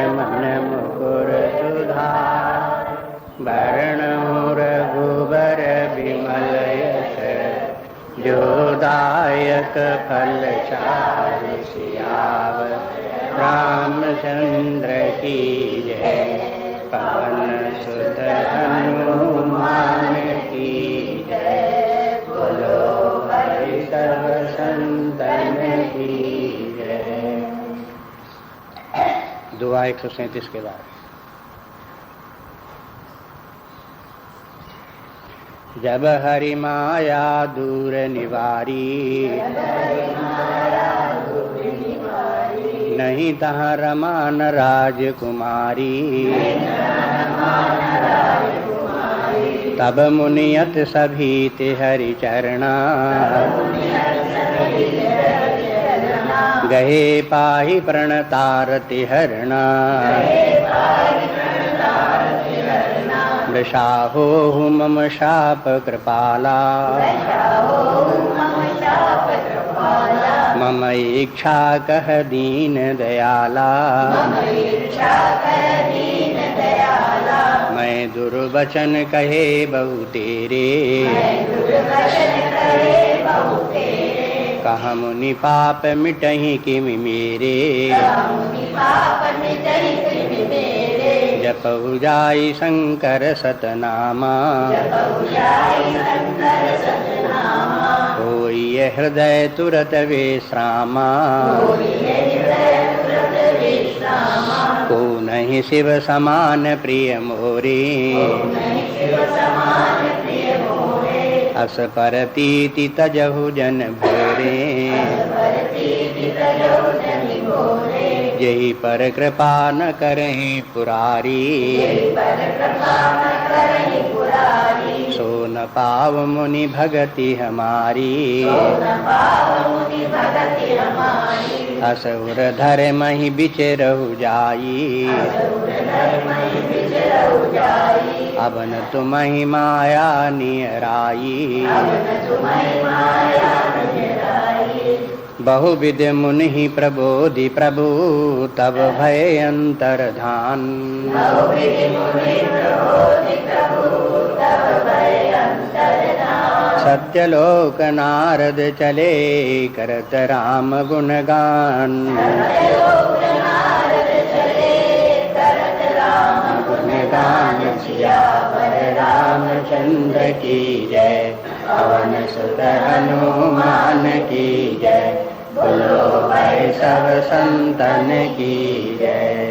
मन मुकुर सुधार। वरणो रघुबर विमल यश जोदायक फल चारि। सियावत रामचंद्र की जय। पवन सुत हनुमान की जय। बोलो भाई सब संतन की जय। दुआ 137 के बाद। जब हरि माया दूर निवारी, नहीं तहाँ रमान राजकुमारी। तब मुनियत सभी ते हरि चरणा, गहे पाहि प्रणतारति हरणा। वृषाहो मम शाप कृपाला, मम इच्छा कह दीन दयाला। मैं दुर्वचन कहे बहु तेरे, कहा मुनि पाप मिटहि किमि मेरे। जपउ जाई शंकर सतनामा, होई हृदय तुरत विश्रामा। को नहीं शिव समान प्रिय मोरे, अस पर तीति तजहु जन भोरे। यही पर कृपा न करहि पुरारी, सो न पाव मुनि भगति हमारी। असुर धर महि बिचरहु जाई, अब न तुम्हि माया नियराई। बहुविध मुनि प्रबोधि प्रभु, तब भय अंतर्धान। सत्यलोक नारद चले करत राम गुणगान। सियावर रामचंद्र की जय। पवन सुत हनुमान की जय। बोलो भाई सब संतन की जय।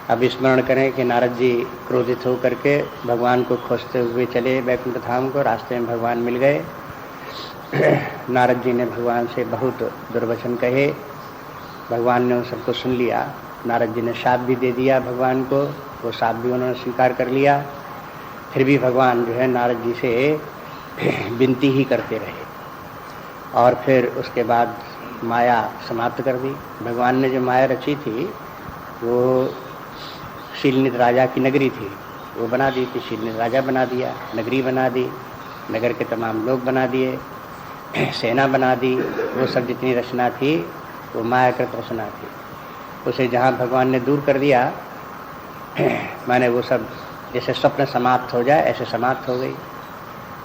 अब स्मरण करें कि नारद जी क्रोधित होकर के भगवान को खोजते हुए चले वैकुंठ धाम को। रास्ते में भगवान मिल गए। नारद जी ने भगवान से बहुत दुर्वचन कहे। भगवान ने उन सबको सुन लिया। नारद जी ने शाप भी दे दिया भगवान को, वो शाप भी उन्होंने स्वीकार कर लिया। फिर भी भगवान जो है नारद जी से विनती ही करते रहे। और फिर उसके बाद माया समाप्त कर दी। भगवान ने जो माया रची थी वो शीलनित राजा की नगरी थी, वो बना दी थी। शीलनित राजा बना दिया, नगरी बना दी, नगर के तमाम लोग बना दिए, सेना बना दी। वो सब जितनी रचना थी वो मायाकृत रचना थी। उसे जहाँ भगवान ने दूर कर दिया, माने वो सब जैसे स्वप्न समाप्त हो जाए ऐसे समाप्त हो गई।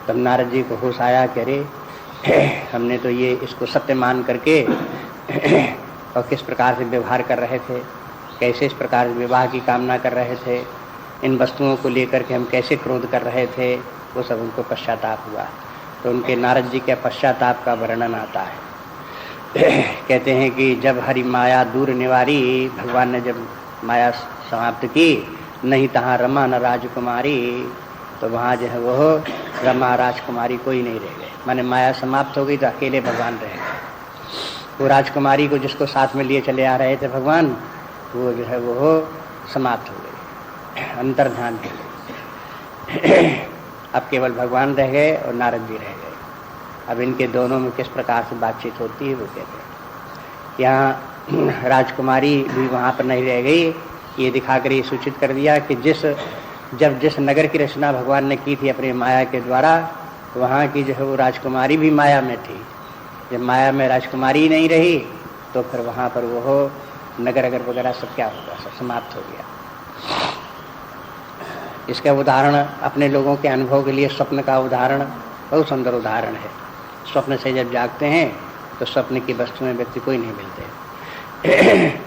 तब नारद जी को होश आया कि अरे हमने तो ये इसको सत्य मान करके और किस प्रकार से व्यवहार कर रहे थे, कैसे इस प्रकार से विवाह की कामना कर रहे थे, इन वस्तुओं को लेकर के हम कैसे क्रोध कर रहे थे, वो सब उनको पश्चाताप हुआ। तो उनके नारद जी के पश्चाताप का वर्णन आता है। कहते हैं कि जब हरि माया दूर निवारी, भगवान ने जब माया समाप्त की, नहीं तहाँ रमा न राजकुमारी, तो वहाँ जो है वो रमा राजकुमारी कोई नहीं रह गए। माने माया समाप्त हो गई तो अकेले भगवान रह गए। वो राजकुमारी को जिसको साथ में लिए चले आ रहे थे भगवान, वो जो है वो समाप्त हो गई, अंतर्धान हो गई। अब केवल भगवान रह गए और नारद जी रह गए। अब इनके दोनों में किस प्रकार से बातचीत होती है वो कहते हैं। यहाँ राजकुमारी भी वहाँ पर नहीं रह गई, ये दिखाकर ये सूचित कर दिया कि जिस जब जिस नगर की रचना भगवान ने की थी अपनी माया के द्वारा, वहाँ की जो है वो राजकुमारी भी माया में थी। जब माया में राजकुमारी नहीं रही तो फिर वहाँ पर वो नगर अगर वगैरह सब क्या होगा, सब समाप्त हो गया। इसका उदाहरण अपने लोगों के अनुभव के लिए स्वप्न का उदाहरण बहुत सुंदर उदाहरण है। स्वप्न से जब जागते हैं तो स्वप्न की वस्तु में व्यक्ति कोई नहीं मिलते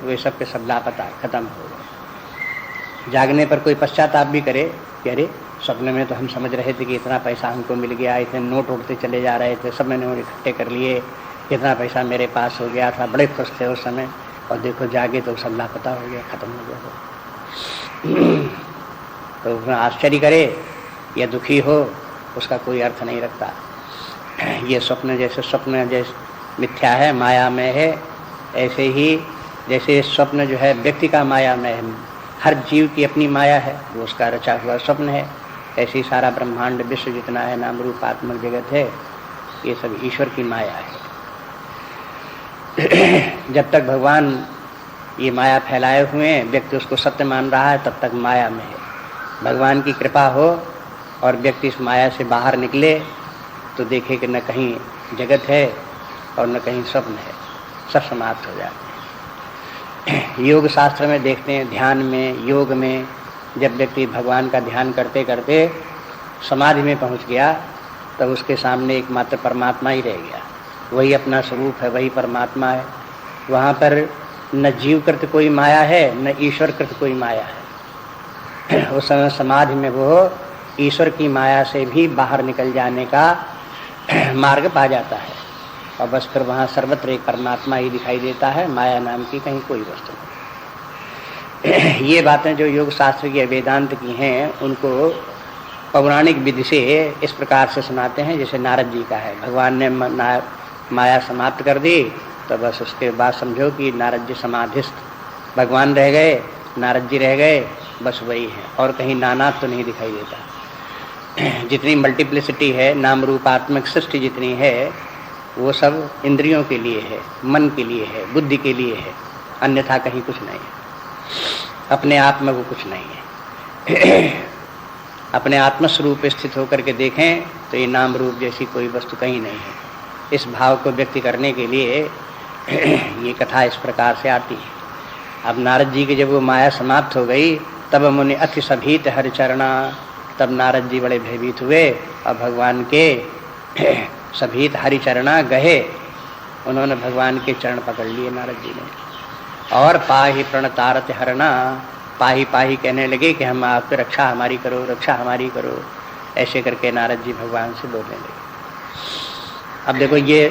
वे सब के सब लापता, खत्म हो गए। जागने पर कोई पश्चाताप भी करे कि अरे स्वप्न में तो हम समझ रहे थे कि इतना पैसा हमको मिल गया, इतने नोट उड़ते चले जा रहे थे, सब मैंने इकट्ठे कर लिए, इतना पैसा मेरे पास हो गया था, बड़े खुश थे उस समय, और देखो जागे तो सब लापता हो गया, खत्म हो गया। तो उसमें आश्चर्य करे या दुखी हो उसका कोई अर्थ नहीं रखता। ये स्वप्न जैसे मिथ्या है, माया में है, ऐसे ही जैसे स्वप्न जो है व्यक्ति का माया में है, हर जीव की अपनी माया है, वो उसका रचा हुआ स्वप्न है। ऐसे ही सारा ब्रह्मांड विश्व जितना है, नाम रूपात्मक जगत है, ये सब ईश्वर की माया है। जब तक भगवान ये माया फैलाए हुए हैं, व्यक्ति उसको सत्य मान रहा है, तब तक माया में है। भगवान की कृपा हो और व्यक्ति इस माया से बाहर निकले तो देखे कि न कहीं जगत है और न कहीं स्वप्न है, सब समाप्त हो जाते हैं। योग शास्त्र में देखते हैं, ध्यान में, योग में, जब व्यक्ति भगवान का ध्यान करते करते समाधि में पहुंच गया तब उसके सामने एकमात्र परमात्मा ही रह गया, वही अपना स्वरूप है, वही परमात्मा है। वहाँ पर न जीवकृत कोई माया है, न ईश्वरकृत कोई माया है। उस समय समाधि में वो ईश्वर की माया से भी बाहर निकल जाने का मार्ग पा जाता है, और बस फिर वहाँ सर्वत्र एक परमात्मा ही दिखाई देता है, माया नाम की कहीं कोई वस्तु नहीं। ये बातें जो योग शास्त्र की, वेदांत की हैं, उनको पौराणिक विधि से इस प्रकार से सुनाते हैं जैसे नारद जी का है। भगवान ने माया समाप्त कर दी तो बस उसके बाद समझो कि नारद जी समाधिस्थ, भगवान रह गए, नारद जी रह गए, बस वही है, और कहीं नानात तो नहीं दिखाई देता। जितनी मल्टीप्लिसिटी है, नाम रूपात्मक सृष्टि जितनी है, वो सब इंद्रियों के लिए है, मन के लिए है, बुद्धि के लिए है, अन्यथा कहीं कुछ नहीं है। अपने आप में वो कुछ नहीं है। अपने आत्मस्वरूप स्थित होकर के देखें तो ये नाम रूप जैसी कोई वस्तु कहीं नहीं है। इस भाव को व्यक्त करने के लिए ये कथा इस प्रकार से आती है। अब नारद जी की जब वो माया समाप्त हो गई तब मुनि अति सभीत हरि चरणा, तब नारद जी बड़े भयभीत हुए और भगवान के सभीत हरि चरणा गहे, उन्होंने भगवान के चरण पकड़ लिए नारद जी ने, और पाहि प्रणतारत हरणा, पाही पाही कहने लगे कि हम आपकी रक्षा हमारी करो, रक्षा हमारी करो, ऐसे करके नारद जी भगवान से बोलने लगे। अब देखो ये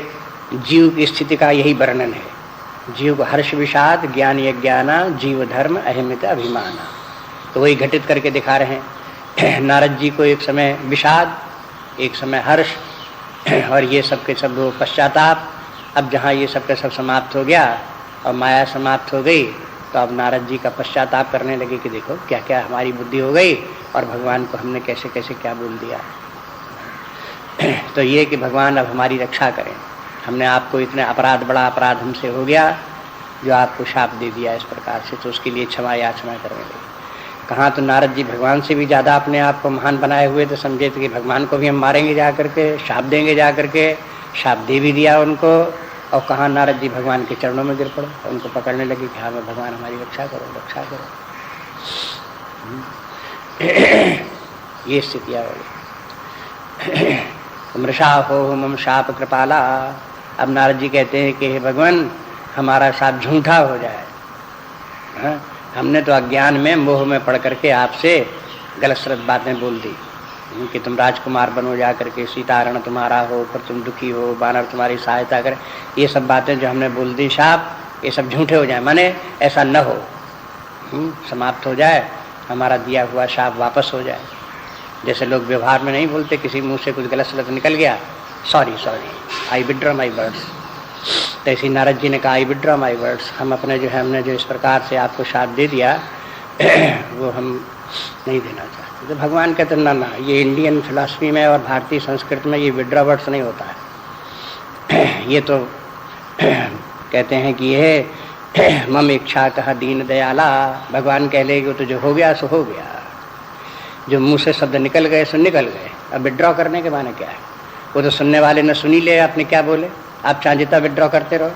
जीव की स्थिति का यही वर्णन है। जीव को हर्ष विषाद ज्ञान यज्ञाना जीव धर्म अहिमित अभिमाना, तो वही घटित करके दिखा रहे हैं। नारद जी को एक समय विषाद, एक समय हर्ष, और ये सब के सब पश्चाताप। अब जहाँ ये सब के सब समाप्त हो गया और माया समाप्त हो गई तो अब नारद जी का पश्चाताप करने लगे कि देखो क्या क्या हमारी बुद्धि हो गई और भगवान को हमने कैसे कैसे क्या बोल दिया। तो ये कि भगवान अब हमारी रक्षा करें, हमने आपको इतने अपराध, बड़ा अपराध हमसे हो गया जो आपको शाप दे दिया इस प्रकार से, तो उसके लिए क्षमा याचना करने लगे। कहाँ तो नारद जी भगवान से भी ज़्यादा अपने आप को महान बनाए हुए थे, समझे थे कि भगवान को भी हम मारेंगे जा करके, शाप देंगे जा करके, शाप दे भी दिया उनको। और कहाँ नारद जी भगवान के चरणों में गिर पड़े, उनको पकड़ने लगे कि हाँ भगवान हमारी रक्षा करो, रक्षा करो। ये स्थितियाँ हो। मृषा हो मम शाप कृपाला। अब नारद जी कहते हैं कि हे भगवान हमारा साथ झूठा हो जाए, हाँ? हमने तो अज्ञान में, मोह में पड़ करके आपसे गलत सलत बातें बोल दी कि तुम राजकुमार बनो जा करके, सीताहरण तुम्हारा हो, फिर तुम दुखी हो, बानर तुम्हारी सहायता करे। ये सब बातें जो हमने बोल दी, शाप, ये सब झूठे हो जाए, माने ऐसा न हो, समाप्त हो जाए, हमारा दिया हुआ शाप वापस हो जाए। जैसे लोग व्यवहार में नहीं बोलते, किसी मुंह से कुछ गलत सलत निकल गया, sorry I withdraw my words, तो ऐसे नारद जी ने कहा आई विड्रॉ माई वर्ड्स, हम अपने जो है, हमने जो इस प्रकार से आपको शाप दे दिया वो हम नहीं देना चाहते। तो भगवान कहते ना ना, ये इंडियन फिलॉसफी में और भारतीय संस्कृति में ये विड्रॉ वर्ड्स नहीं होता है। ये तो कहते हैं कि ये मम इच्छा कहा दीन दयाला, भगवान कह ले कि तो जो हो गया सो हो गया, जो मुंह से शब्द निकल गए सो निकल गए, अब विड्रॉ करने के माने क्या है? वो तो सुनने वाले ने सुनी ले, आपने क्या बोले, आप चाहे जितना विड्रॉ करते रहो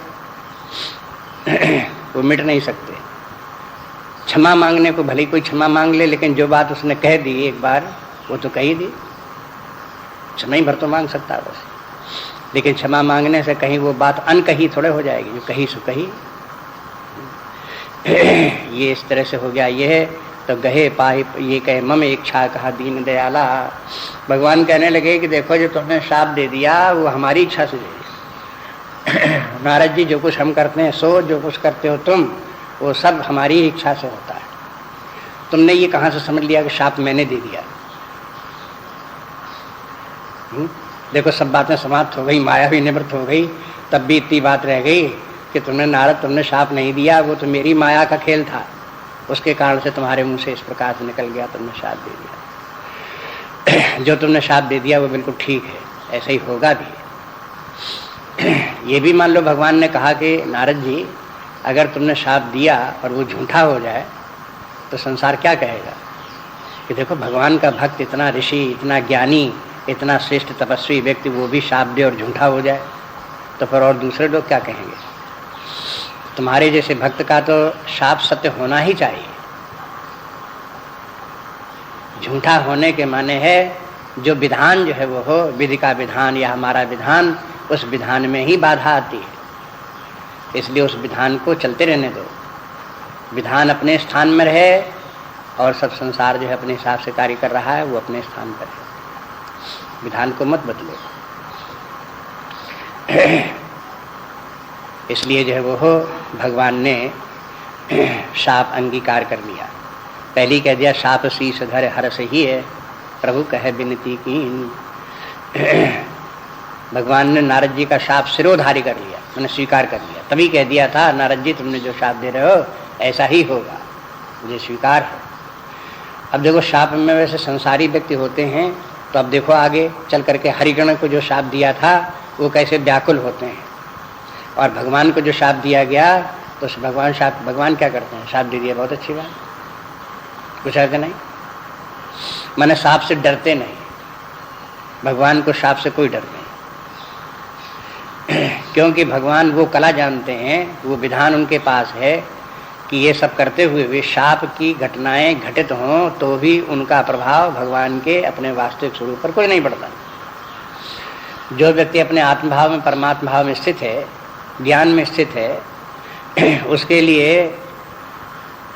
वो मिट नहीं सकते। क्षमा मांगने को भले कोई क्षमा मांग ले, लेकिन जो बात उसने कह दी एक बार वो तो कही दी, क्षमा ही भर तो मांग सकता है बस, लेकिन क्षमा मांगने से कहीं वो बात अनकही थोड़े हो जाएगी, जो कही सो कही। ये इस तरह से हो गया। ये है तो गहे पाही, ये कहे मम इच्छा कहा दीन दयाला। भगवान कहने लगे कि देखो जो तुमने शाप दे दिया वो हमारी इच्छा से दे दिया। नारद जी जो कुछ हम करते हैं सो, जो कुछ करते हो तुम, वो सब हमारी इच्छा से होता है। तुमने ये कहाँ से समझ लिया कि शाप मैंने दे दिया? देखो सब बातें समाप्त हो गई, माया भी निवृत्त हो गई, तब भी इतनी बात रह गई कि तुमने नारद तुमने शाप नहीं दिया, वो तो मेरी माया का खेल था, उसके कारण से तुम्हारे मुंह से इस प्रकार से निकल गया, तुमने शाप दे दिया। जो तुमने शाप दे दिया वो बिल्कुल ठीक है, ऐसा ही होगा भी। ये भी मान लो भगवान ने कहा कि नारद जी अगर तुमने शाप दिया और वो झूठा हो जाए तो संसार क्या कहेगा कि देखो भगवान का भक्त, इतना ऋषि, इतना ज्ञानी, इतना श्रेष्ठ तपस्वी व्यक्ति वो भी शाप दे और झूठा हो जाए, तो फिर और दूसरे लोग क्या कहेंगे? तुम्हारे जैसे भक्त का तो शाप सत्य होना ही चाहिए। झूठा होने के माने है जो विधान जो है वो हो, विधि का विधान या हमारा विधान, उस विधान में ही बाधा आती है, इसलिए उस विधान को चलते रहने दो। विधान अपने स्थान में रहे और सब संसार जो है अपने हिसाब से कार्य कर रहा है वो अपने स्थान पर है, विधान को मत बदलो। इसलिए जो है वो हो भगवान ने शाप अंगीकार कर लिया। पहली कह दिया शाप शीस धर हर्ष ही है, प्रभु कहे विनती कीन। भगवान ने नारद जी का शाप सिरोधारी कर लिया, मैंने स्वीकार कर लिया। तभी कह दिया था नारद जी तुमने जो शाप दे रहे हो ऐसा ही होगा, मुझे स्वीकार है। अब देखो शाप में वैसे संसारी व्यक्ति होते हैं, तो अब देखो आगे चल करके हरिगण को जो शाप दिया था वो कैसे व्याकुल होते हैं, और भगवान को जो शाप दिया गया तो भगवान क्या करते हैं? शाप दे दिया, बहुत अच्छी बात, कुछ अर्थ नहीं, माने शाप से डरते नहीं, भगवान को शाप से कोई डर नहीं। क्योंकि भगवान वो कला जानते हैं, वो विधान उनके पास है कि ये सब करते हुए वे शाप की घटनाएं घटित हों तो भी उनका प्रभाव भगवान के अपने वास्तविक स्वरूप पर कोई नहीं पड़ता। जो व्यक्ति अपने आत्मभाव में, परमात्मा भाव में स्थित है, ज्ञान में स्थित है, उसके लिए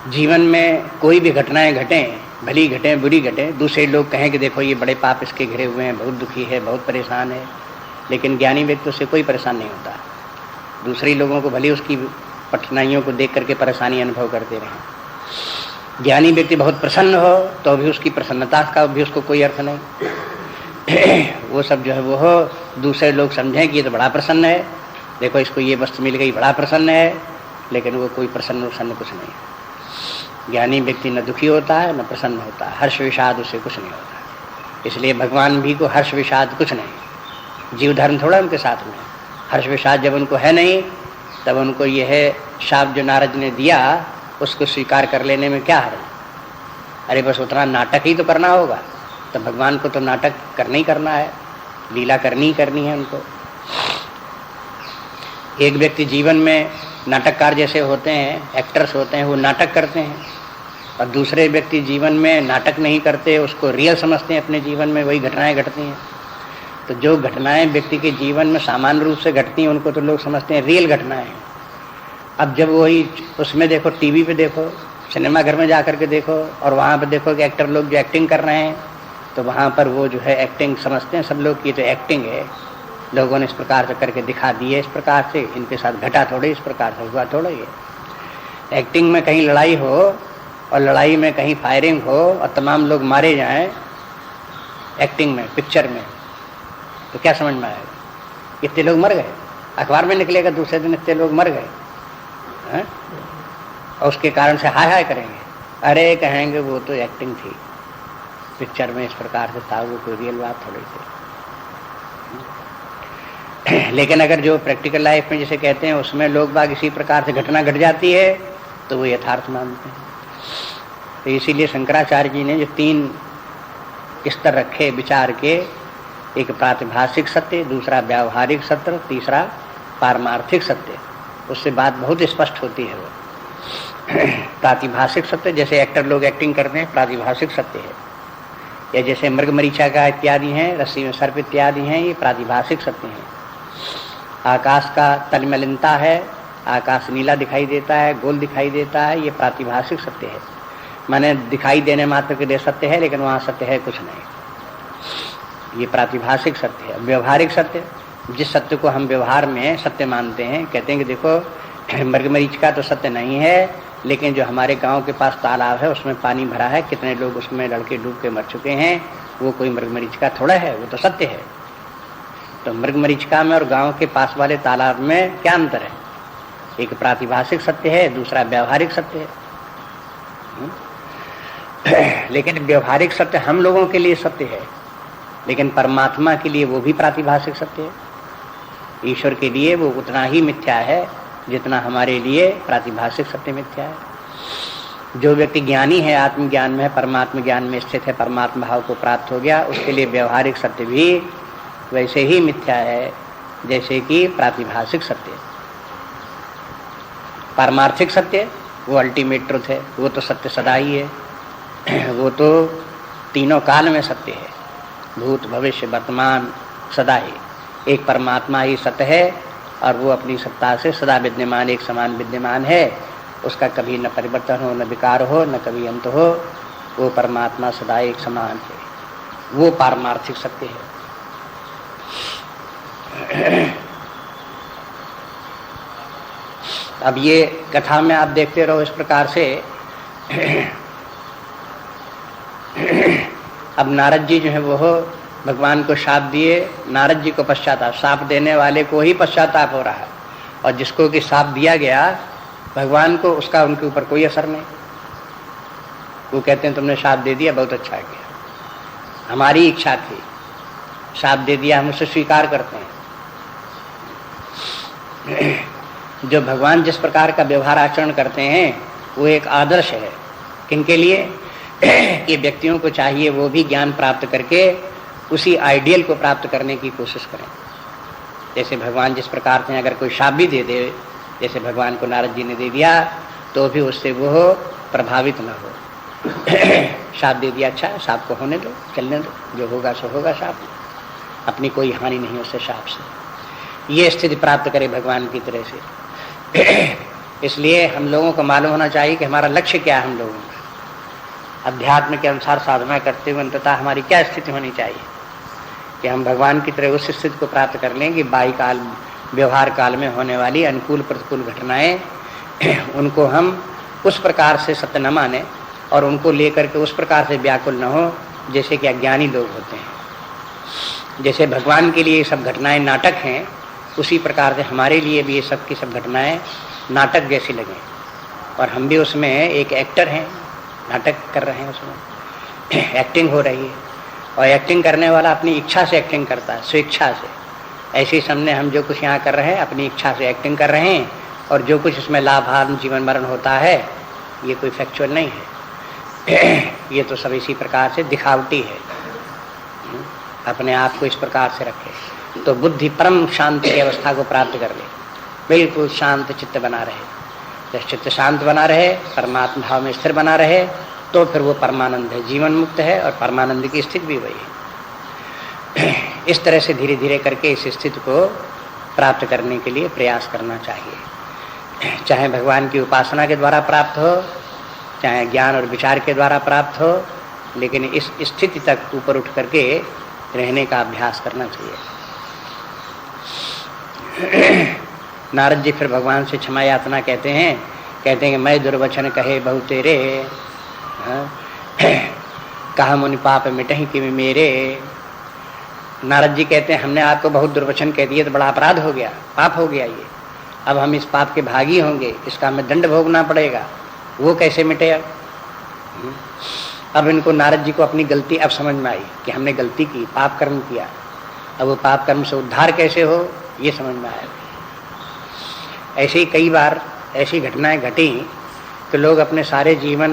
जीवन में कोई भी घटनाएं घटें, भली घटें बुरी घटें, दूसरे लोग कहें कि देखो ये बड़े पाप इसके घिरे हुए हैं, बहुत दुखी है, बहुत परेशान है, लेकिन ज्ञानी व्यक्ति उससे कोई परेशान नहीं होता। दूसरे लोगों को भले उसकी कठिनाइयों को देख करके परेशानी अनुभव करते रहें, ज्ञानी व्यक्ति बहुत प्रसन्न हो तो भी उसकी प्रसन्नता का भी उसको कोई अर्थ नहीं। वो सब जो है वो हो, दूसरे लोग समझें कि ये तो बड़ा प्रसन्न है, देखो इसको ये वस्तु मिल गई, बड़ा प्रसन्न है, लेकिन वो कोई प्रसन्न कुछ नहीं। ज्ञानी व्यक्ति न दुखी होता है न प्रसन्न होता है, हर्ष विषाद उसे कुछ नहीं होता। इसलिए भगवान भी को हर्ष विषाद कुछ नहीं, जीव धर्म थोड़ा उनके साथ में। हर्ष विषाद जब उनको है नहीं, तब उनको ये है शाप जो नारद ने दिया उसको स्वीकार कर लेने में क्या है? अरे बस उतना नाटक ही तो करना होगा, तो भगवान को तो नाटक करना ही करना है, लीला करनी ही करनी है उनको। एक व्यक्ति जीवन में नाटककार जैसे होते हैं, एक्टर्स होते हैं, वो नाटक करते हैं, और दूसरे व्यक्ति जीवन में नाटक नहीं करते, उसको रियल समझते हैं, अपने जीवन में वही घटनाएं घटती हैं। तो जो घटनाएं व्यक्ति के जीवन में सामान्य रूप से घटती हैं उनको तो लोग समझते हैं रियल घटनाएं हैं। अब जब वही उसमें देखो, टीवी पे देखो, सिनेमा घर में जा करके देखो, और वहाँ पर देखो कि एक्टर लोग जो एक्टिंग कर रहे हैं, तो वहाँ पर वो जो है एक्टिंग समझते हैं सब लोग की तो एक्टिंग है, लोगों ने इस प्रकार से करके दिखा दी है, इस प्रकार से इनके साथ घटा थोड़े, इस प्रकार से हुआ थोड़ा। ये एक्टिंग में कहीं लड़ाई हो और लड़ाई में कहीं फायरिंग हो और तमाम लोग मारे जाएं एक्टिंग में, पिक्चर में, तो क्या समझ में आएगा? इतने लोग मर गए, अखबार में निकलेगा दूसरे दिन इतने लोग मर गए हैं? और उसके कारण से हाय हाय करेंगे, अरे कहेंगे वो तो एक्टिंग थी, पिक्चर में इस प्रकार से था, वो कोई रियल बात थोड़ी थी। लेकिन अगर जो प्रैक्टिकल लाइफ में जिसे कहते हैं उसमें लोग बाग इसी प्रकार से घटना घट जाती है तो वो यथार्थ मानते हैं। तो इसीलिए शंकराचार्य जी ने जो 3 स्तर रखे विचार के, एक प्रातिभाषिक सत्य, दूसरा व्यावहारिक सत्य, तीसरा पारमार्थिक सत्य। उससे बात बहुत स्पष्ट होती है। वो प्रातिभाषिक सत्य जैसे एक्टर लोग एक्टिंग करते हैं, प्रातिभाषिक सत्य है। या जैसे मृगमरीचा का इत्यादि हैं, रस्सी में सर्प इत्यादि हैं, ये प्रातिभाषिक सत्य हैं। आकाश का तलमलिनता है, आकाश नीला दिखाई देता है, गोल दिखाई देता है, ये प्रातिभाषिक सत्य है। माने दिखाई देने मात्र के लिए सत्य है, लेकिन वहाँ सत्य है कुछ नहीं, ये प्रातिभाषिक सत्य है। व्यवहारिक सत्य, जिस सत्य को हम व्यवहार में सत्य मानते हैं, कहते हैं कि देखो मृगमरीचिका तो सत्य नहीं है, लेकिन जो हमारे गांव के पास तालाब है उसमें पानी भरा है, कितने लोग उसमें लड़के डूब के मर चुके हैं, वो कोई मृगमरीचिका थोड़ा है, वो तो सत्य है। तो मृगमरीचिका में और गांव के पास वाले तालाब में क्या अंतर है? एक प्रातिभाषिक सत्य है, दूसरा व्यावहारिक सत्य है। लेकिन व्यवहारिक सत्य हम लोगों के लिए सत्य है, लेकिन परमात्मा के लिए वो भी प्रातिभाषिक सत्य है। ईश्वर के लिए वो उतना ही मिथ्या है जितना हमारे लिए प्रातिभाषिक सत्य मिथ्या है। जो व्यक्ति ज्ञानी है, आत्मज्ञान में है, परमात्मा ज्ञान में स्थित है, परमात्मा भाव को प्राप्त हो गया, उसके लिए व्यवहारिक सत्य भी वैसे ही मिथ्या है जैसे कि प्रातिभाषिक सत्य। पारमार्थिक सत्य वो अल्टीमेट ट्रुथ है, वो तो सत्य सदा ही है, वो तो तीनों काल में सत्य है, भूत भविष्य वर्तमान सदा ही। एक परमात्मा ही सत्य है और वो अपनी सत्ता से सदा विद्यमान, एक समान विद्यमान है, उसका कभी न परिवर्तन हो, न विकार हो, न कभी अंत हो। वो परमात्मा सदा एक समान है, वो पारमार्थिक सत्य है। अब ये कथा में आप देखते रहो इस प्रकार से। अब नारद जी जो है वो भगवान को शाप दिए, नारद जी को पश्चाताप, शाप देने वाले को ही पश्चाताप हो रहा है, और जिसको कि शाप दिया गया भगवान को, उसका उनके ऊपर कोई असर नहीं। वो कहते हैं तुमने शाप दे दिया, बहुत अच्छा किया, हमारी इच्छा थी, शाप दे दिया, हम उसे स्वीकार करते हैं। जो भगवान जिस प्रकार का व्यवहार आचरण करते हैं वो एक आदर्श है। किनके लिए? कि व्यक्तियों को चाहिए वो भी ज्ञान प्राप्त करके उसी आइडियल को प्राप्त करने की कोशिश करें। जैसे भगवान जिस प्रकार से अगर कोई शाप भी दे दे, जैसे भगवान को नारद जी ने दे दिया, तो भी उससे वो प्रभावित न हो। शाप दे दिया, अच्छा शाप को होने दो, चलने दो, जो होगा सो होगा, शाप अपनी कोई हानि नहीं उससे, शाप से। ये स्थिति प्राप्त करे भगवान की तरह से। इसलिए हम लोगों को मालूम होना चाहिए कि हमारा लक्ष्य क्या है। हम लोगों का अध्यात्म के अनुसार साधना करते हुए अंततः हमारी क्या स्थिति होनी चाहिए कि हम भगवान की तरह उस स्थिति को प्राप्त कर लें कि बाई काल, व्यवहार काल में होने वाली अनुकूल प्रतिकूल घटनाएं, उनको हम उस प्रकार से सत्य न माने और उनको लेकर के उस प्रकार से व्याकुल न हो जैसे कि अज्ञानी लोग होते हैं। जैसे भगवान के लिए ये सब घटनाएं नाटक हैं, उसी प्रकार से हमारे लिए भी ये सब की सब घटनाएं नाटक जैसी लगें, और हम भी उसमें एक एक्टर हैं, नाटक कर रहे हैं, उसमें एक्टिंग हो रही है, और एक्टिंग करने वाला अपनी इच्छा से एक्टिंग करता है, स्वेच्छा से। ऐसे ही सामने हम जो कुछ यहाँ कर रहे हैं अपनी इच्छा से एक्टिंग कर रहे हैं, और जो कुछ इसमें लाभ हानि जीवन मरण होता है ये कोई फैक्चुअल नहीं है। ये तो सब इसी प्रकार से दिखावटी है। अपने आप को इस प्रकार से रखे तो बुद्धि परम शांति की अवस्था को प्राप्त कर ले, बिल्कुल शांत चित्त बना रहे। जब चित्त शांत बना रहे, परमात्मा भाव में स्थिर बना रहे, तो फिर वो परमानंद है, जीवन मुक्त है, और परमानंद की स्थिति भी वही है। इस तरह से धीरे धीरे करके इस स्थिति को प्राप्त करने के लिए प्रयास करना चाहिए। चाहे भगवान की उपासना के द्वारा प्राप्त हो, चाहे ज्ञान और विचार के द्वारा प्राप्त हो, लेकिन इस स्थिति तक ऊपर उठ करके रहने का अभ्यास करना चाहिए। नारद जी फिर भगवान से क्षमा यातना कहते हैं कि मैं दुर्वचन कहे बहु तेरे, कहा मुनि पाप मिटहि कि मेरे। नारद जी कहते हैं हमने आपको बहुत दुर्वचन कह दिए तो बड़ा अपराध हो गया, पाप हो गया ये, अब हम इस पाप के भागी होंगे, इसका हमें दंड भोगना पड़ेगा। वो कैसे मिटे? अब इनको नारद जी को अपनी गलती अब समझ में आई कि हमने गलती की, पाप कर्म किया, अब वो पाप कर्म से उद्धार कैसे हो ये समझ में आया। ऐसे ही कई बार ऐसी घटनाएं घटी कि लोग अपने सारे जीवन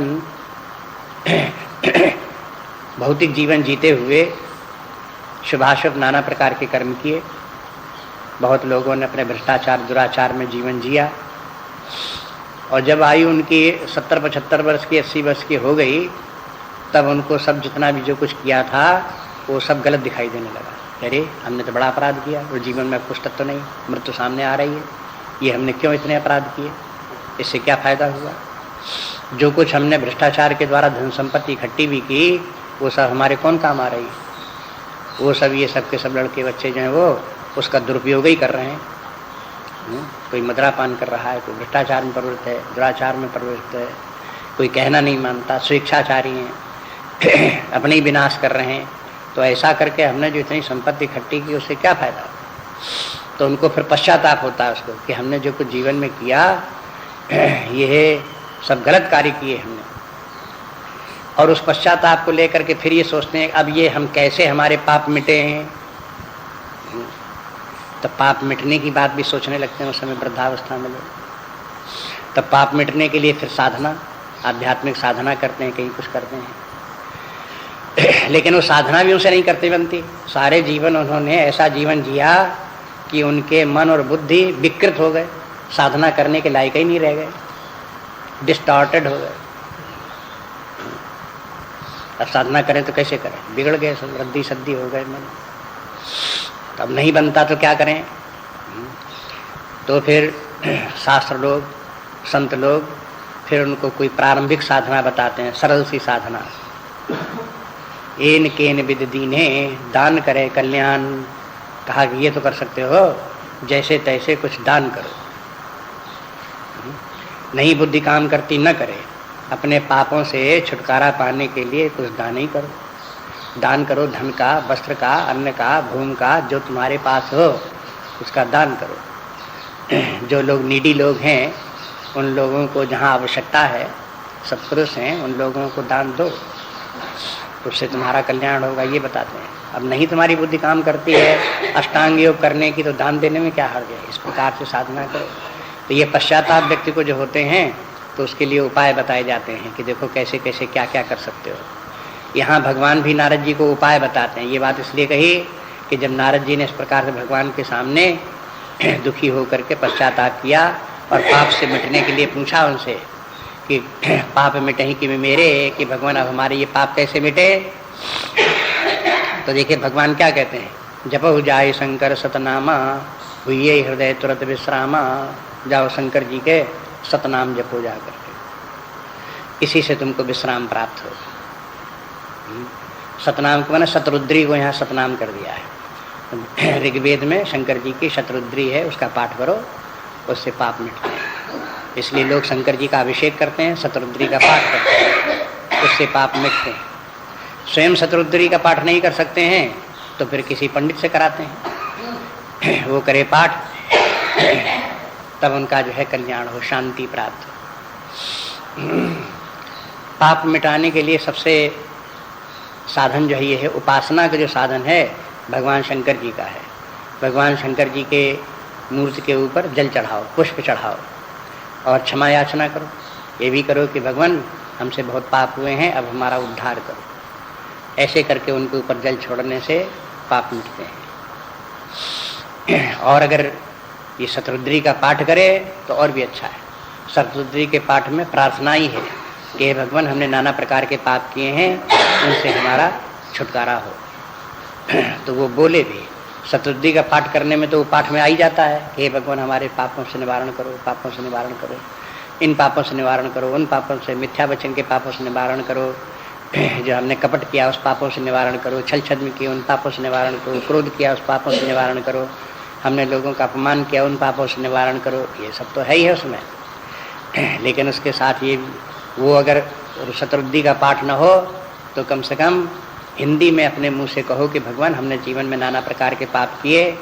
भौतिक जीवन जीते हुए शुभाशुभ नाना प्रकार के कर्म किए। बहुत लोगों ने अपने भ्रष्टाचार दुराचार में जीवन जिया, और जब आयु उनकी 70-75 वर्ष की 80 वर्ष की हो गई, तब उनको सब जितना भी जो कुछ किया था वो सब गलत दिखाई देने लगा। अरे हमने तो बड़ा अपराध किया, और जीवन में कुछ तक तो नहीं, मृत्यु सामने आ रही है, ये हमने क्यों इतने अपराध किए, इससे क्या फायदा हुआ। जो कुछ हमने भ्रष्टाचार के द्वारा धन संपत्ति इकट्ठी भी की, वो सब हमारे कौन काम आ रही है। वो सब ये सब के सब लड़के बच्चे जो हैं वो उसका दुरुपयोग ही कर रहे हैं। कोई मदिरापान कर रहा है, कोई भ्रष्टाचार में प्रवृत्त है, दुराचार में प्रवृत्त है, कोई कहना नहीं मानता, स्वेच्छाचारी हैं, अपने ही विनाश कर रहे हैं। तो ऐसा करके हमने जो इतनी संपत्ति इकट्ठी की उससे क्या फायदा। तो उनको फिर पश्चाताप होता है उसको कि हमने जो कुछ जीवन में किया ये सब गलत कार्य किए हमने। और उस पश्चाताप को लेकर के फिर ये सोचते हैं अब ये हम कैसे हमारे पाप मिटे हैं। तब पाप मिटने की बात भी सोचने लगते हैं उस समय वृद्धावस्था में लोग। तब पाप मिटने के लिए फिर साधना, आध्यात्मिक साधना करते हैं, कहीं कुछ करते हैं। लेकिन वो साधना भी उनसे नहीं करते बनती। सारे जीवन उन्होंने ऐसा जीवन जिया कि उनके मन और बुद्धि विकृत हो गए, साधना करने के लायक ही नहीं रह गए, डिस्टॉर्टेड हो गए। अब साधना करें तो कैसे करें, बिगड़ गए, सब रद्दी सद्दी हो गए मन। अब नहीं बनता तो क्या करें। तो फिर शास्त्र लोग, संत लोग फिर उनको कोई प्रारंभिक साधना बताते हैं, सरल सी साधना। एन केन विद दीने, दान करे कल्याण। कहा कि ये तो कर सकते हो, जैसे तैसे कुछ दान करो। नहीं बुद्धि काम करती न करे, अपने पापों से छुटकारा पाने के लिए कुछ दान ही करो। दान करो, धन का, वस्त्र का, अन्न का, भूमि का, जो तुम्हारे पास हो उसका दान करो। जो लोग नीडी लोग हैं उन लोगों को जहाँ आवश्यकता है, सत्पुरुष हैं, उन लोगों को दान दो, उससे तुम्हारा कल्याण होगा, ये बताते हैं। अब नहीं तुम्हारी बुद्धि काम करती है अष्टांग योग करने की, तो दान देने में क्या हर्ज है। इस प्रकार से साधना करो। तो ये पश्चाताप व्यक्ति को जो होते हैं तो उसके लिए उपाय बताए जाते हैं कि देखो कैसे कैसे क्या क्या कर सकते हो। यहाँ भगवान भी नारद जी को उपाय बताते हैं। ये बात इसलिए कही कि जब नारद जी ने इस प्रकार से भगवान के सामने दुखी होकर के पश्चाताप किया और पाप से मिटने के लिए पूछा उनसे कि पाप मिटे ही कि मेरे, कि भगवान अब हमारे ये पाप कैसे मिटे। तो देखिए भगवान क्या कहते हैं, जपहु जाय शंकर सतनामा, हुई हृदय तुरंत विश्रामा। जाओ शंकर जी के सतनाम जपो जा करके, इसी से तुमको विश्राम प्राप्त हो। सतनाम को मैंने शतरुद्री को यहाँ सतनाम कर दिया है। ऋग्वेद में शंकर जी की शतरुद्री है, उसका पाठ करो, उससे पाप मिटते हैं। इसलिए लोग शंकर जी का अभिषेक करते हैं, शतरुद्री का पाठ करते हैं, उससे पाप मिटते हैं। स्वयं शतरुद्री का पाठ नहीं कर सकते हैं तो फिर किसी पंडित से कराते हैं, वो करे पाठ, तब उनका जो है कल्याण हो, शांति प्राप्त हो। पाप मिटाने के लिए सबसे साधन जो है ये है, उपासना का जो साधन है भगवान शंकर जी का है। भगवान शंकर जी के मूर्ति के ऊपर जल चढ़ाओ, पुष्प चढ़ाओ और क्षमा याचना करो। ये भी करो कि भगवान हमसे बहुत पाप हुए हैं, अब हमारा उद्धार करो। ऐसे करके उनके ऊपर जल छोड़ने से पाप मिटते हैं। और अगर ये शतरुद्री का पाठ करे तो और भी अच्छा है। शतरुद्री के पाठ में प्रार्थना ही है कि भगवान हमने नाना प्रकार के पाप किए हैं, उनसे हमारा छुटकारा हो। तो वो बोले भी, शतरुद्री का पाठ करने में तो वो पाठ में आ ही जाता है कि हे भगवान हमारे पापों से निवारण करो, पापों से निवारण करो, इन पापों से निवारण करो, उन पापों से, मिथ्या वचन के पापों से निवारण करो, जो हमने कपट किया उस पापों से निवारण करो, छल छद्म किया उन पापों से निवारण करो, क्रोध किया उस पापों से निवारण करो, हमने लोगों का अपमान किया उन पापों से निवारण करो। ये सब तो है ही है उसमें। लेकिन उसके साथ ये वो अगर शतरुद्री का पाठ न हो तो कम से कम हिंदी में अपने मुंह से कहो कि भगवान हमने जीवन में नाना प्रकार के पाप किए,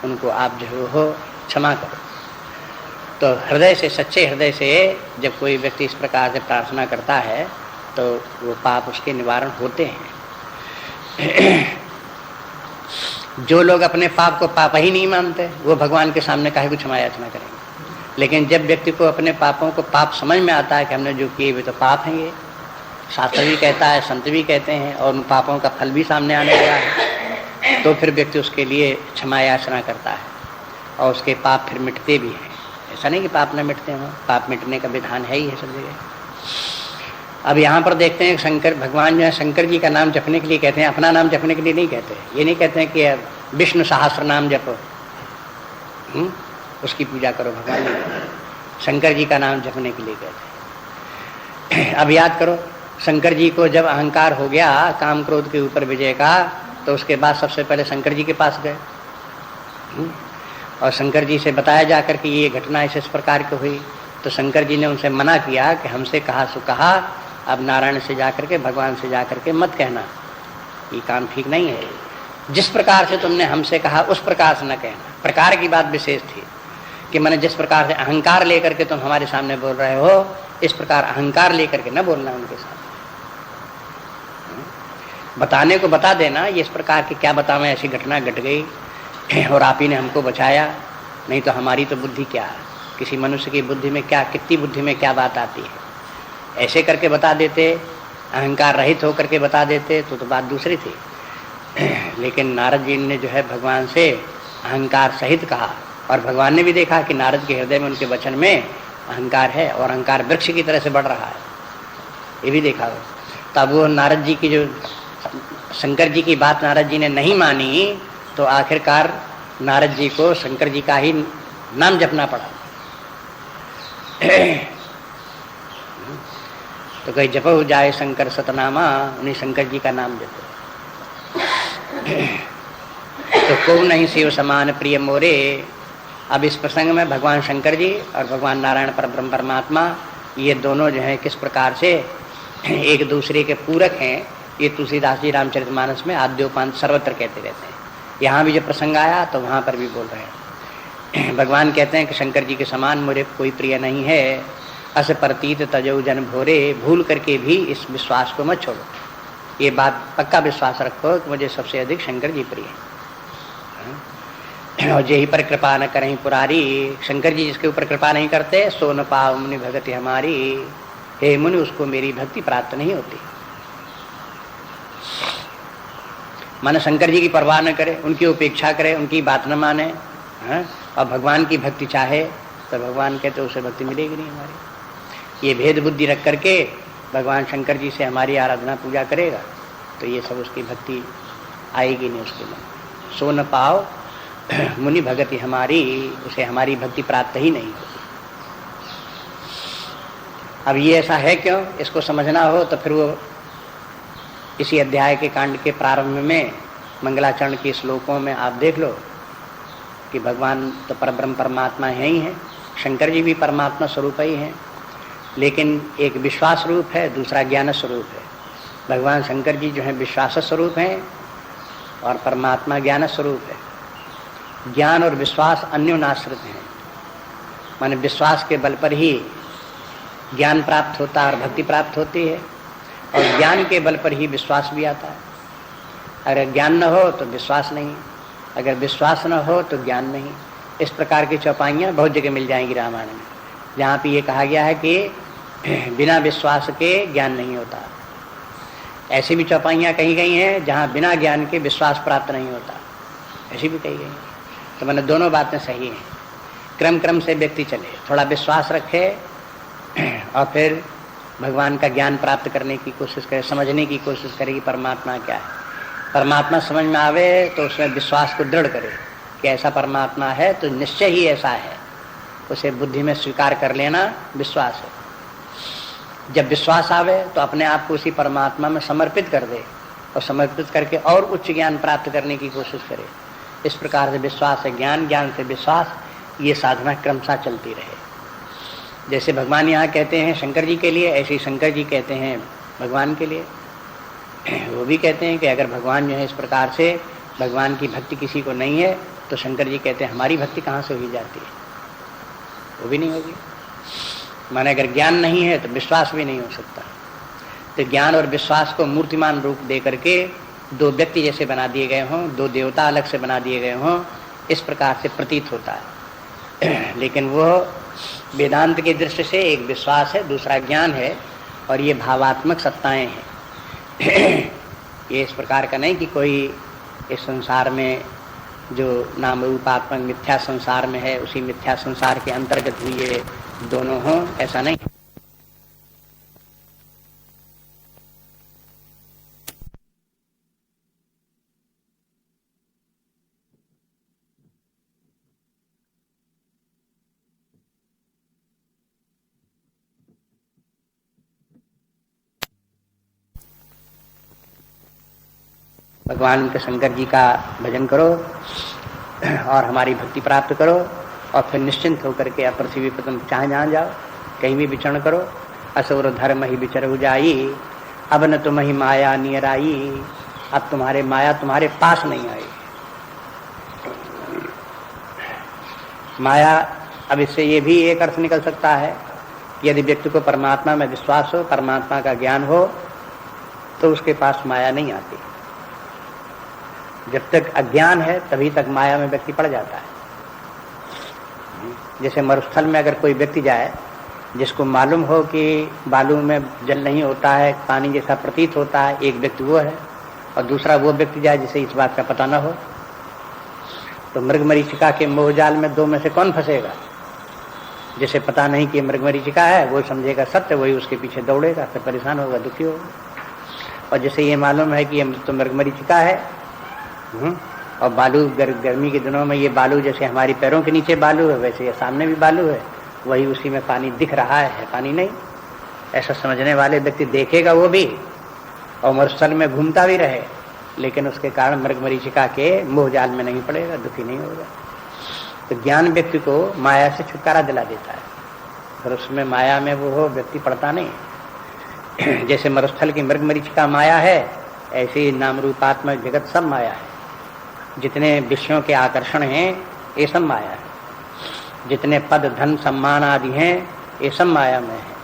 उनको आप जो हो क्षमा करो। तो हृदय से, सच्चे हृदय से जब कोई व्यक्ति इस प्रकार से प्रार्थना करता है तो वो पाप उसके निवारण होते हैं। जो लोग अपने पाप को पाप ही नहीं मानते वो भगवान के सामने काहे को क्षमा याचना करेंगे। लेकिन जब व्यक्ति को अपने पापों को पाप समझ में आता है कि हमने जो किए वे तो पाप हैं, ये शास्त्र भी कहता है, संत भी कहते हैं, और उन पापों का फल भी सामने आने लगा है, तो फिर व्यक्ति उसके लिए क्षमा याचना करता है और उसके पाप फिर मिटते भी हैं। ऐसा नहीं कि पाप न मिटते हों, पाप मिटने का विधान है ही है सब जगह। अब यहाँ पर देखते हैं शंकर भगवान जो है शंकर जी का नाम जपने के लिए कहते हैं, अपना नाम जपने के लिए नहीं कहते। ये नहीं कहते हैं कि विष्णु सहस्त्र नाम जपो, उसकी पूजा करो, भगवान नहीं, शंकर जी का नाम जपने के लिए कहते हैं। अब याद करो, शंकर जी को जब अहंकार हो गया काम क्रोध के ऊपर विजय का, तो उसके बाद सबसे पहले शंकर जी के पास गए और शंकर जी से बताया जाकर कि ये घटना इस प्रकार की हुई। तो शंकर जी ने उनसे मना किया कि हमसे कहा सो कहा, अब नारायण से जाकर के, भगवान से जाकर के मत कहना, ये काम ठीक नहीं है। जिस प्रकार से तुमने हमसे कहा उस प्रकार से न कहना। प्रकार की बात विशेष थी कि मैंने जिस प्रकार से अहंकार लेकर के तुम हमारे सामने बोल रहे हो, इस प्रकार अहंकार लेकर के न बोलना उनके सामने। बताने को बता देना, ये इस प्रकार की क्या बतावें, ऐसी घटना घट गई और आप ही ने हमको बचाया, नहीं तो हमारी तो बुद्धि क्या है, किसी मनुष्य की बुद्धि में क्या, कितनी बुद्धि में क्या बात आती है। ऐसे करके बता देते, अहंकार रहित होकर के बता देते तो बात दूसरी थी। लेकिन नारद जी ने जो है भगवान से अहंकार सहित कहा, और भगवान ने भी देखा कि नारद के हृदय में, उनके वचन में अहंकार है, और अहंकार वृक्ष की तरह से बढ़ रहा है, ये भी देखा। तब वो नारद जी की जो शंकर जी की बात नारद जी ने नहीं मानी, तो आखिरकार नारद जी को शंकर जी का ही नाम जपना पड़ा। तो कहीं जपो जाए शंकर सतनामा, उन्हीं शंकर जी का नाम जपो। तो को नहीं शिव समान प्रिय मोरे। अब इस प्रसंग में भगवान शंकर जी और भगवान नारायण परब्रह्म परमात्मा, ये दोनों जो हैं किस प्रकार से एक दूसरे के पूरक हैं, ये तुलसीदास जी रामचरितमानस में आद्योपांत सर्वत्र कहते रहते हैं। यहाँ भी जो प्रसंग आया तो वहाँ पर भी बोल रहे हैं। भगवान कहते हैं कि शंकर जी के समान मुझे कोई प्रिय नहीं है, अस प्रतीत तजो जन भोरे। भूल करके भी इस विश्वास को मत छोड़ो, ये बात पक्का विश्वास रखो कि मुझे सबसे अधिक शंकर जी प्रिय है। और यही पर कृपा न करें पुरारी, शंकर जी जिसके ऊपर कृपा नहीं करते, सो न पाव मुनि भगति हमारी। हे मुनि, उसको मेरी भक्ति प्राप्त नहीं होती। माने शंकर जी की परवाह न करे, उनकी उपेक्षा करे, उनकी बात न माने, और भगवान की भक्ति चाहे, तो भगवान कहते उसे भक्ति मिलेगी नहीं हमारी। ये भेद बुद्धि रख करके भगवान शंकर जी से हमारी आराधना पूजा करेगा, तो ये सब उसकी भक्ति आएगी नहीं उसके मन। सो न पाओ मुनि भगति हमारी, उसे हमारी भक्ति प्राप्त ही नहीं होगी। अब ये ऐसा है क्यों, इसको समझना हो तो फिर वो इसी अध्याय के कांड के प्रारंभ में मंगलाचरण के श्लोकों में आप देख लो कि भगवान तो परब्रह्म परमात्मा है ही हैं, शंकर जी भी परमात्मा स्वरूप ही हैं, लेकिन एक विश्वास स्वरूप है, दूसरा ज्ञान स्वरूप है। भगवान शंकर जी जो है विश्वास स्वरूप हैं और परमात्मा ज्ञान स्वरूप है। ज्ञान और विश्वास अन्योनाश्रित हैं, माने विश्वास के बल पर ही ज्ञान प्राप्त होता है और भक्ति प्राप्त होती है, और ज्ञान के बल पर ही विश्वास भी आता है। अगर ज्ञान न हो तो विश्वास नहीं, अगर विश्वास न हो तो ज्ञान नहीं। इस प्रकार की चौपाइयाँ बहुत जगह मिल जाएंगी रामायण में, जहाँ पे ये कहा गया है कि बिना विश्वास के ज्ञान नहीं होता। ऐसी भी चौपाइयाँ कही गई हैं जहाँ बिना ज्ञान के विश्वास प्राप्त नहीं होता, ऐसी भी कही गई हैं। तो मैंने दोनों बातें सही हैं, क्रम क्रम से व्यक्ति चले, थोड़ा विश्वास रखे और फिर भगवान का ज्ञान प्राप्त करने की कोशिश करे, समझने की कोशिश करे कि परमात्मा क्या है। परमात्मा समझ में आवे तो उसमें विश्वास को दृढ़ करे कि ऐसा परमात्मा है तो निश्चय ही ऐसा है, उसे बुद्धि में स्वीकार कर लेना विश्वास है। जब विश्वास आवे तो अपने आप को उसी परमात्मा में समर्पित कर दे, और समर्पित करके और उच्च ज्ञान प्राप्त करने की कोशिश करे। इस प्रकार से विश्वास है ज्ञान, ज्ञान से विश्वास, ये साधना क्रमशः चलती रहे। जैसे भगवान यहाँ कहते हैं शंकर जी के लिए, ऐसे ही शंकर जी कहते हैं भगवान के लिए। वो भी कहते हैं कि अगर भगवान जो है इस प्रकार से, भगवान की भक्ति किसी को नहीं है, तो शंकर जी कहते हैं हमारी भक्ति कहाँ से हुई जाती है, वो भी नहीं होगी। माने अगर ज्ञान नहीं है तो विश्वास भी नहीं हो सकता। तो ज्ञान और विश्वास को मूर्तिमान रूप दे करके दो व्यक्ति जैसे बना दिए गए हों, दो देवता अलग से बना दिए गए हों, इस प्रकार से प्रतीत होता है। लेकिन वो वेदांत की दृष्टि से एक विश्वास है, दूसरा ज्ञान है, और ये भावात्मक सत्ताएं हैं। ये इस प्रकार का नहीं कि कोई इस संसार में जो नाम रूपात्मक मिथ्या संसार में है उसी मिथ्या संसार के अंतर्गत भी ये दोनों हों, ऐसा नहीं। भगवान के शंकर जी का भजन करो और हमारी भक्ति प्राप्त करो और फिर निश्चिंत होकर के पृथ्वी पर तुम चाहे जहाँ जाओ, कहीं भी विचरण करो। असुर धर्म ही विचर जाई, अब न तुम ही माया नियर आई। अब तुम्हारे माया तुम्हारे पास नहीं आई। माया, अब इससे ये भी एक अर्थ निकल सकता है, यदि व्यक्ति को परमात्मा में विश्वास हो, परमात्मा का ज्ञान हो, तो उसके पास माया नहीं आती। जब तक अज्ञान है तभी तक माया में व्यक्ति पड़ जाता है। जैसे मरुस्थल में अगर कोई व्यक्ति जाए जिसको मालूम हो कि बालू में जल नहीं होता है, पानी जैसा प्रतीत होता है, एक व्यक्ति वो है, और दूसरा वो व्यक्ति जाए जिसे इस बात का पता ना हो, तो मृगमरीचिका के मोहजाल में दो में से कौन फंसेगा? जिसे पता नहीं कि मृगमरीचिका है वो समझेगा सत्य, वही उसके पीछे दौड़ेगा, फिर परेशान होगा, दुखी होगा। और जिसे ये मालूम है कि ये तो मृगमरीचिका है, और बालू गर्मी के दिनों में ये बालू जैसे हमारी पैरों के नीचे बालू है, वैसे ये सामने भी बालू है, वही उसी में पानी दिख रहा है, पानी नहीं। ऐसा समझने वाले व्यक्ति देखेगा वो भी, और मरुस्थल में घूमता भी रहे, लेकिन उसके कारण मृगमरीचिका के मोहजाल में नहीं पड़ेगा, दुखी नहीं होगा। तो ज्ञान व्यक्ति को माया से छुटकारा दिला देता है, अगर उसमें माया में वो हो व्यक्ति पड़ता नहीं। जैसे मरुस्थल की मृगमरीचिका माया है, ऐसे ही नाम रूपात्मक जगत सब माया है। जितने विषयों के आकर्षण हैं ये सब माया है। जितने पद धन सम्मान आदि हैं ये सब माया में है।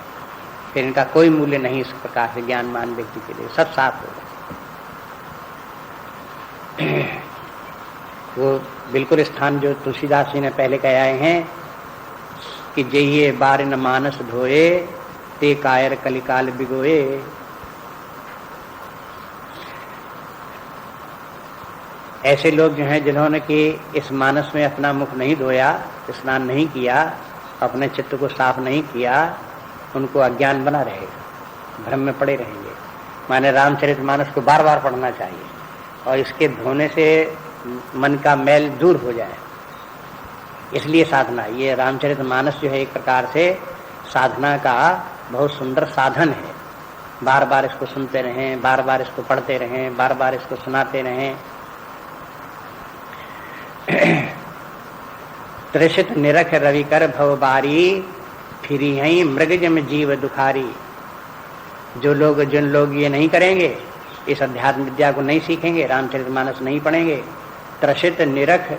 फिर इनका कोई मूल्य नहीं इस प्रकार से ज्ञानमान व्यक्ति के लिए, सब साफ होगा। वो बिल्कुल स्थान जो तुलसीदास जी ने पहले कह आए हैं कि जइये बार न मानस धोए, ते कायर कलिकाल बिगोए। ऐसे लोग जो हैं जिन्होंने कि इस मानस में अपना मुख नहीं धोया, स्नान नहीं किया, अपने चित्त को साफ नहीं किया, उनको अज्ञान बना रहेगा, भ्रम में पड़े रहेंगे। माने रामचरितमानस को बार बार पढ़ना चाहिए और इसके धोने से मन का मैल दूर हो जाए, इसलिए साधना। ये रामचरितमानस जो है एक प्रकार से साधना का बहुत सुंदर साधन है। बार बार इसको सुनते रहें, बार बार इसको पढ़ते रहें, बार बार इसको सुनाते रहें। त्रिषित निरख रविकर भवबारी, फिरी हैं मृगजम जीव दुखारी। जिन लोग ये नहीं करेंगे, इस अध्यात्म विद्या को नहीं सीखेंगे, रामचरितमानस नहीं पढ़ेंगे, त्रषित निरख,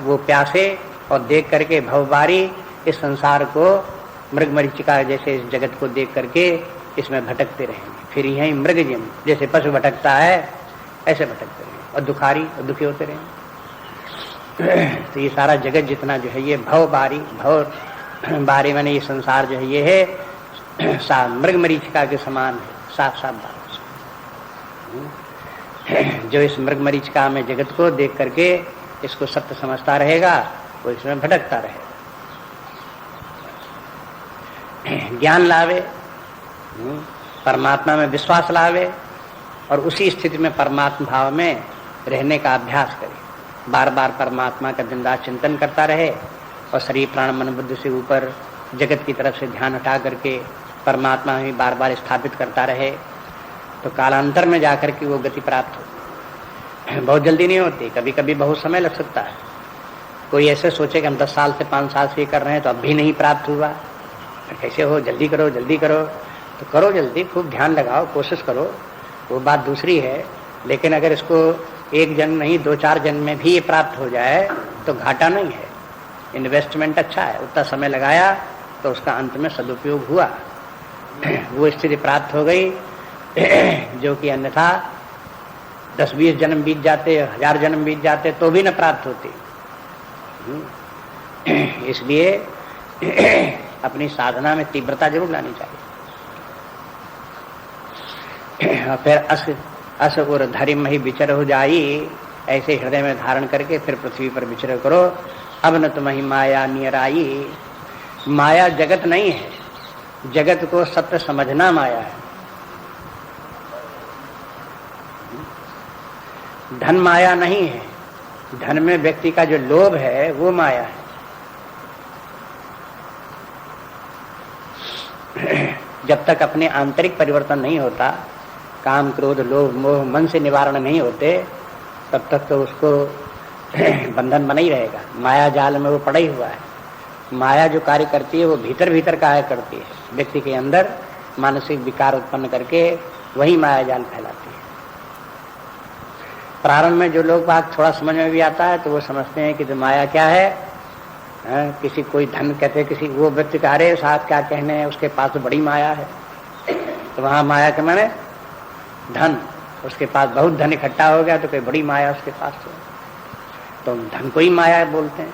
वो प्यासे और देख करके भवबारी, इस संसार को मृगमरीचिका जैसे इस जगत को देख करके इसमें भटकते रहेंगे। फिर यही मृगजम, जैसे पशु भटकता है ऐसे भटकते रहेंगे और दुखारी और दुखी होते रहेंगे। तो ये सारा जगत जितना जो है ये भव बारी माने ये संसार जो है ये है मृगमरीचिका के समान है, साफ साफ बात। जो इस मृगमरीचिका में जगत को देख करके इसको सत्य समझता रहेगा वो इसमें भटकता रहेगा। ज्ञान लावे, परमात्मा में विश्वास लावे और उसी स्थिति में परमात्मा भाव में रहने का अभ्यास करे। बार बार परमात्मा का दिन रात चिंतन करता रहे और शरीर प्राण मन बुद्धि से ऊपर जगत की तरफ से ध्यान हटा करके परमात्मा ही बार बार स्थापित करता रहे, तो कालांतर में जाकर के वो गति प्राप्त हो। बहुत जल्दी नहीं होती, कभी कभी बहुत समय लग सकता है। कोई ऐसे सोचे कि हम 10 साल से 5 साल से ये कर रहे हैं तो अब भी नहीं प्राप्त हुआ, तो कैसे हो, जल्दी करो जल्दी करो। तो करो जल्दी, खूब ध्यान लगाओ, कोशिश करो, वो बात दूसरी है। लेकिन अगर इसको एक जन्म नहीं 2-4 जन्म में भी ये प्राप्त हो जाए तो घाटा नहीं है, इन्वेस्टमेंट अच्छा है। उतना समय लगाया तो उसका अंत में सदुपयोग हुआ, वो स्थिति प्राप्त हो गई जो कि अन्यथा 10-20 जन्म बीत जाते, 1000 जन्म बीत जाते तो भी न प्राप्त होती। इसलिए अपनी साधना में तीव्रता जरूर लानी चाहिए। फिर अस उर धरिम ही विचर हो जाई, ऐसे हृदय में धारण करके फिर पृथ्वी पर विचर करो। अब न तुम्हें माया नियर आई। माया जगत नहीं है, जगत को सत्य समझना माया है। धन माया नहीं है, धन में व्यक्ति का जो लोभ है वो माया है। जब तक अपने आंतरिक परिवर्तन नहीं होता, काम क्रोध लोभ मोह मन से निवारण नहीं होते, तब तक तो उसको बंधन बना ही रहेगा। माया जाल में वो पड़ा ही हुआ है। माया जो कार्य करती है वो भीतर भीतर कार्य करती है, व्यक्ति के अंदर मानसिक विकार उत्पन्न करके वही माया जाल फैलाती है। प्रारंभ में जो लोग बात थोड़ा समझ में भी आता है तो वो समझते हैं कि जो माया क्या है, किसी कोई धन कहते हैं, किसी वो व्यक्ति का अरे साहब क्या कहने हैं, उसके पास तो बड़ी माया है। तो वहाँ माया के माने धन, उसके पास बहुत धन इकट्ठा हो गया तो कोई बड़ी माया उसके पास तो धन को ही माया बोलते हैं।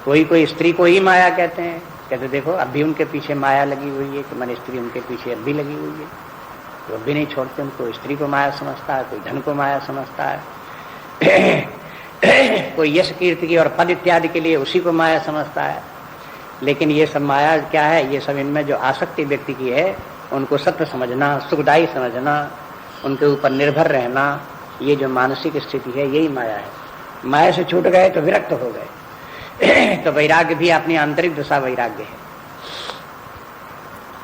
कोई स्त्री को ही माया कहते हैं, कहते देखो अब भी उनके पीछे माया लगी हुई है कि मन स्त्री उनके पीछे अब भी लगी हुई है, तो अब भी नहीं छोड़ते उनको। स्त्री को माया समझता है, कोई धन को माया समझता है, कोई यश कीर्ति की और पद इत्यादि के लिए उसी को माया समझता है। लेकिन ये सब माया क्या है, ये सब इनमें जो आसक्ति व्यक्ति की है उनको सत्य समझना, सुखदायी समझना, उनके ऊपर निर्भर रहना, ये जो मानसिक स्थिति है यही माया है। माया से छूट गए तो विरक्त हो गए। तो वैराग्य भी अपनी आंतरिक दशा वैराग्य है।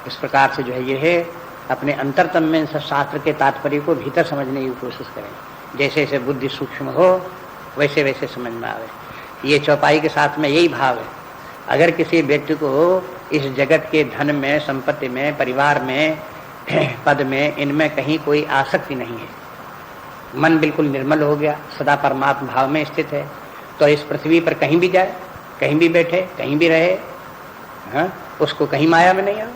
इस प्रकार से जो है ये है अपने अंतरतम में सब शास्त्र के तात्पर्य को भीतर समझने की कोशिश करें। जैसे जैसे बुद्धि सूक्ष्म हो वैसे वैसे समझ में आवे। ये चौपाई के साथ में यही भाव है। अगर किसी व्यक्ति को इस जगत के धन में, संपत्ति में, परिवार में, पद में, इनमें कहीं कोई आसक्ति नहीं है, मन बिल्कुल निर्मल हो गया, सदा परमात्मा भाव में स्थित है, तो इस पृथ्वी पर कहीं भी जाए, कहीं भी बैठे, कहीं भी रहे, हाँ, उसको कहीं माया में नहीं आए।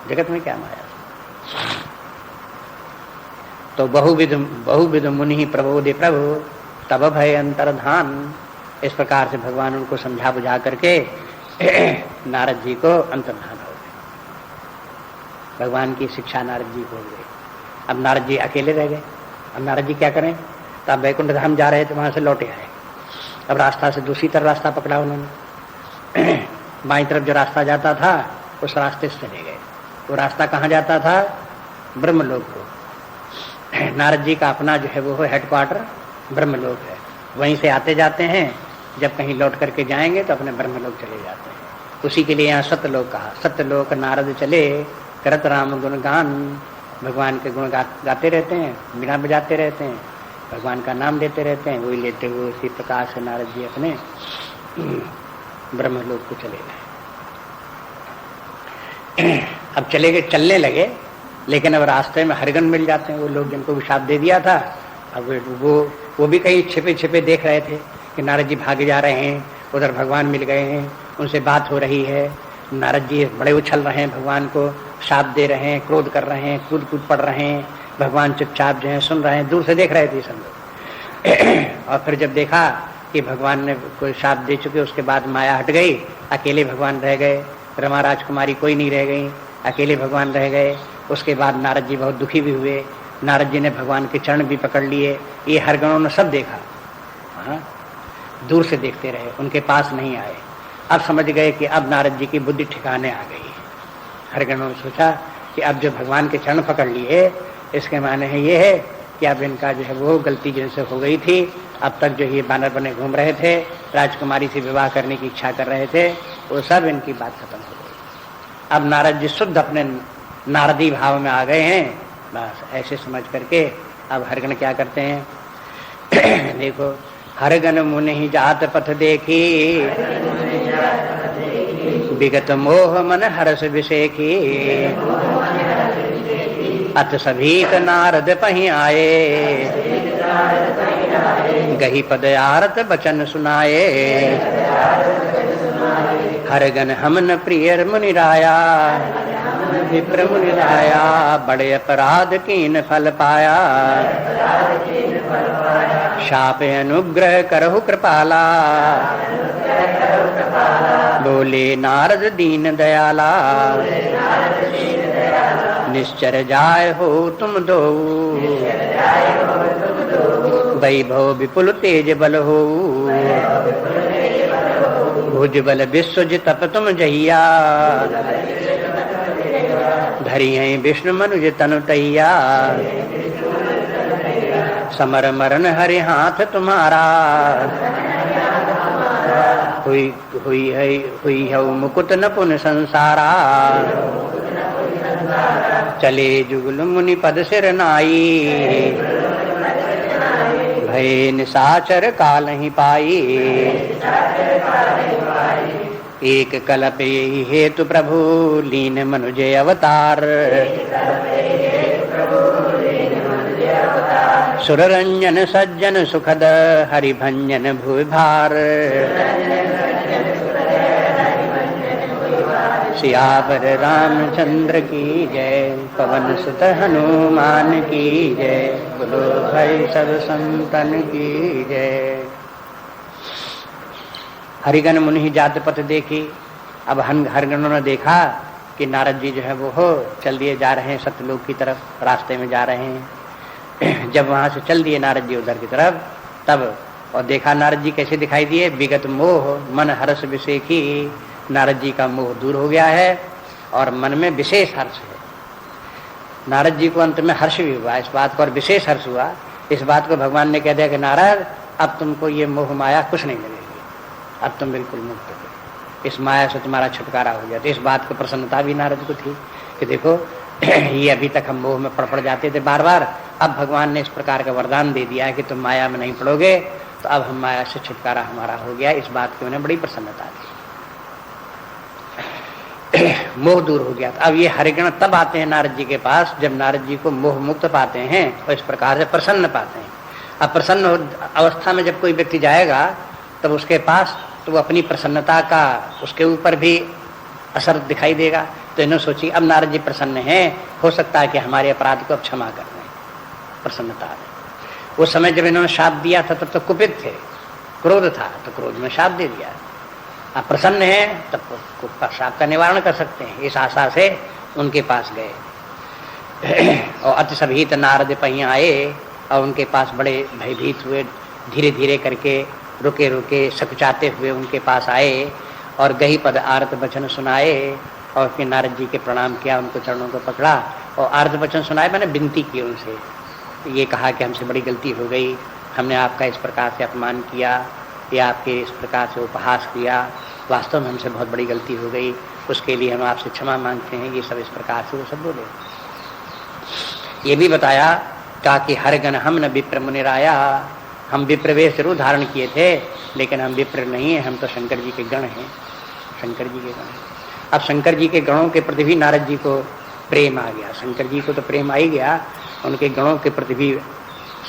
जगत में क्या माया। तो बहुविध मुनि प्रबोधे प्रभु तब भय अंतर्धान। इस प्रकार से भगवान उनको समझा बुझा करके नारद जी को अंतर्धान हो गए। भगवान की शिक्षा नारद जी को हो गई। अब नारद जी अकेले रह गए। अब नारद जी क्या करें, तो अब वैकुंठ धाम जा रहे थे, वहां से लौटे आए। अब रास्ता से दूसरी तरफ रास्ता पकड़ा उन्होंने। बाईं तरफ जो रास्ता जाता था उस रास्ते से चले गए। वो रास्ता कहाँ जाता था, ब्रह्मलोक को। नारद जी का अपना जो है वो हेडक्वार्टर ब्रह्मलोक है। वहीं से आते जाते हैं, जब कहीं लौट करके जाएंगे तो अपने ब्रह्मलोक चले जाते हैं। उसी के लिए यहाँ सत्यलोक कहा। सत्यलोक नारद चले करत राम गुणगान। भगवान के गुण गाते रहते हैं, बिना बजाते रहते हैं, भगवान का नाम लेते रहते हैं। वही लेते हुए उसी प्रकार से नारद जी अपने ब्रह्मलोक को चले गए। अब चले गए, चलने लगे, लेकिन अब रास्ते में हरगन मिल जाते हैं। वो लोग जिनको विशाप दे दिया था, अब वो भी कहीं छिपे छिपे देख रहे थे कि नारद जी भागे जा रहे हैं, उधर भगवान मिल गए हैं, उनसे बात हो रही है। नारद जी बड़े उछल रहे हैं, भगवान को शाप दे रहे हैं, क्रोध कर रहे हैं, कूद कूद पड़ रहे हैं। भगवान चुपचाप जो है सुन रहे हैं, दूर से देख रहे थे सब लोग। और फिर जब देखा कि भगवान ने कोई शाप दे चुके, उसके बाद माया हट गई, अकेले भगवान रह गए। रमा राजकुमारी कोई नहीं रह गई, अकेले भगवान रह गए। उसके बाद नारद जी बहुत दुखी भी हुए। नारद जी ने भगवान के चरण भी पकड़ लिए। ये हरगणों ने सब देखा, हाँ, दूर से देखते रहे, उनके पास नहीं आए। अब समझ गए कि अब नारद जी की बुद्धि ठिकाने आ गई। हरगणों ने सोचा कि अब जो भगवान के चरण पकड़ लिए, इसके माने है ये है कि अब इनका जो है वो गलती जिनसे हो गई थी, अब तक जो ये बानर बने घूम रहे थे, राजकुमारी से विवाह करने की इच्छा कर रहे थे, वो सब इनकी बात खत्म हो गई। अब नारद जी शुद्ध अपने नारदी भाव में आ गए हैं। बस ऐसे समझ करके अब हरगण क्या करते हैं देखो, हरगण मुनि जात पथ देखी, विगत मोह मन हर्ष विषेखी, अत सभीत नारद पहि आए, गही पद आरत बचन सुनाए, हरगण हमन प्रिय मुनि राया, विप्र मुनि राया, बड़े अपराध कीन फल पाया, शाप अनुग्रह करहु कृपाला, बोले नारद दीन दयाला, निश्चर जाय हो तुम दो, वैभव विपुल तेज बल हो, भुज बल विश्वज तप तुम जहिया, धरी हैं विष्णु मनुज तनु तैया, समर मरण हरि हाथ तुम्हारा, हुई है मुकुट नपुन संसारा, चले जुगल मुनि पद सिर नाई, भय निशाचर काल ही पाई, एक कल्प यही हेतु प्रभु लीन मनुजय अवतार, सुर रंजन सज्जन सुखद हरिभंजन भुवि भार, सियावर रामचंद्र की जय, पवन सुत हनुमान की जय, बोलो भाई सब संतन की जय। हरिगण मुनि ही जात पथ देखी। अब हरिगणों ने देखा कि नारद जी जो है वो चल दिए जा रहे हैं सत्यलोक की तरफ, रास्ते में जा रहे हैं। जब वहां से चल दिए नारद जी उधर की तरफ, तब और देखा नारद जी कैसे दिखाई दिए, विगत मोह मन हर्ष विषेखी, नारद जी का मोह दूर हो गया है और मन में विशेष हर्ष है। नारद जी को अंत में हर्ष भी हुआ इस बात को, और विशेष हर्ष हुआ इस बात को। भगवान ने कह दिया कि नारद अब तुमको ये मोह माया कुछ नहीं लगेगी, अब तुम बिल्कुल मुक्त हो, इस माया से तुम्हारा छुटकारा हो गया। तो इस बात को प्रसन्नता भी नारद को थी कि देखो ये अभी तक हम मोह में पड़ जाते थे बार बार, अब भगवान ने इस प्रकार का वरदान दे दिया है कि तुम माया में नहीं पड़ोगे, तो अब हम माया से छुटकारा हमारा हो गया। इस बात की उन्हें बड़ी प्रसन्नता थी, मोह दूर हो गया। अब ये हरिगण तब आते हैं नारद जी के पास जब नारद जी को मोह मुक्त पाते हैं और इस प्रकार से प्रसन्न पाते हैं। अब प्रसन्न अवस्था में जब कोई व्यक्ति जाएगा तब उसके पास तो वो अपनी प्रसन्नता का उसके ऊपर भी असर दिखाई देगा। तो इन्होंने सोची अब नारद जी प्रसन्न हैं, हो सकता है कि हमारे अपराध को अब क्षमा कर दें, प्रसन्नता है। उस समय जब इन्होंने शाप दिया था तब तो कुपित थे, क्रोध था, तो क्रोध में शाप दे दिया। अब प्रसन्न है तब शाप का निवारण कर सकते हैं, इस आशा से उनके पास गए। और अति सभीत नारद पही आए और उनके पास बड़े भयभीत हुए, धीरे धीरे करके रुके रुके सकुचाते हुए उनके पास आए और गही पद आरत वचन सुनाए और फिर नारद जी के प्रणाम किया, उनको चरणों को पकड़ा और आरत वचन सुनाए, मैंने विनती की उनसे, ये कहा कि हमसे बड़ी गलती हो गई, हमने आपका इस प्रकार से अपमान किया या आपके इस प्रकार से उपहास किया, वास्तव में हमसे बहुत बड़ी गलती हो गई, उसके लिए हम आपसे क्षमा मांगते हैं। ये सब इस प्रकार से वो सब बोले। ये भी बताया कहा कि हरगण हम न विप्र मुनिराया, हम विप्र वेश जरूर धारण किए थे लेकिन हम विप्र नहीं है, हम तो शंकर जी के गण हैं, शंकर जी के गण हैं। अब शंकर जी के गणों के प्रति भी नारद जी को प्रेम आ गया, शंकर जी को तो प्रेम आ ही गया, उनके गणों के प्रति भी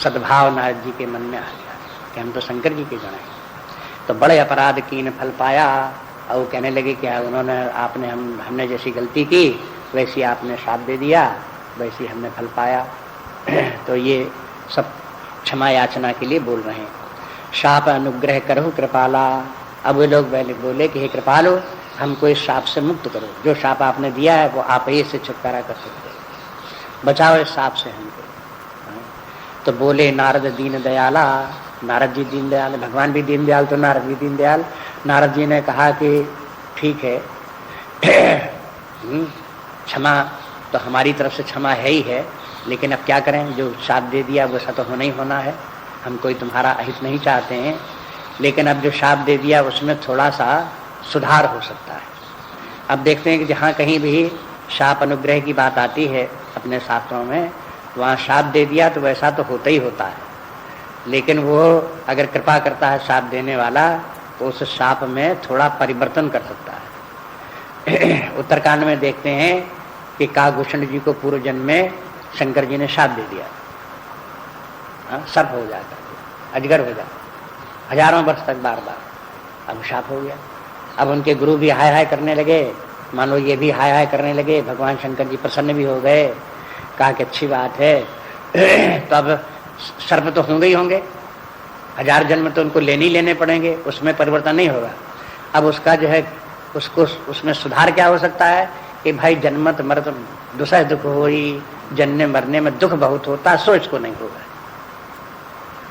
सद्भाव नारद जी के मन में आ गया कि हम तो शंकर जी के गण हैं। तो बड़े अपराध कीन फल पाया, और वो कहने लगे कि उन्होंने आपने हमने जैसी गलती की वैसी आपने श्राप दे दिया, वैसी हमने फल पाया। तो ये सब क्षमा याचना के लिए बोल रहे हैं। शाप अनुग्रह करो कृपाला, अब वे लोग बोले कि हे कृपालो हमको इस शाप से मुक्त करो, जो शाप आपने दिया है वो आप ही इससे छुटकारा कर सकते हो, बचाओ इस शाप से हमको। तो बोले नारद दीन दयाला, नारद जी दीन दयाल, भगवान भी दीन दयाल तो नारद भी दीन दयाल। नारद जी ने कहा कि ठीक है, क्षमा तो हमारी तरफ से क्षमा है ही है, लेकिन अब क्या करें, जो शाप दे दिया वो ऐसा तो होना ही होना है, हम कोई तुम्हारा अहित नहीं चाहते हैं, लेकिन अब जो शाप दे दिया उसमें थोड़ा सा सुधार हो सकता है। अब देखते हैं कि जहाँ कहीं भी शाप अनुग्रह की बात आती है अपने शास्त्रों में, वहाँ शाप दे दिया तो वैसा तो होता ही होता है, लेकिन वो अगर कृपा करता है शाप देने वाला तो उस शाप में थोड़ा परिवर्तन कर सकता है। उत्तरकांड में देखते हैं कि काकभूषण जी को पूर्व जन्म में शंकर जी ने शाप दे दिया, सर्प हो जाता, अजगर हो जाता, हजारों वर्ष तक बार बार, अब शाप हो गया। अब उनके गुरु भी हाय हाय करने लगे, मानो ये भी हाय हाय करने लगे, भगवान शंकर जी प्रसन्न भी हो गए, कहा कि अच्छी बात है। तो अब सर्प तो होंगे ही होंगे, 1000 जन्म तो उनको लेने ही लेने पड़ेंगे, उसमें परिवर्तन नहीं होगा। अब उसका जो है उसको उसमें सुधार क्या हो सकता है कि भाई जन्मत मरत दुसह दुख होई, जन्ने मरने में दुख बहुत होता, सो इसको नहीं होगा।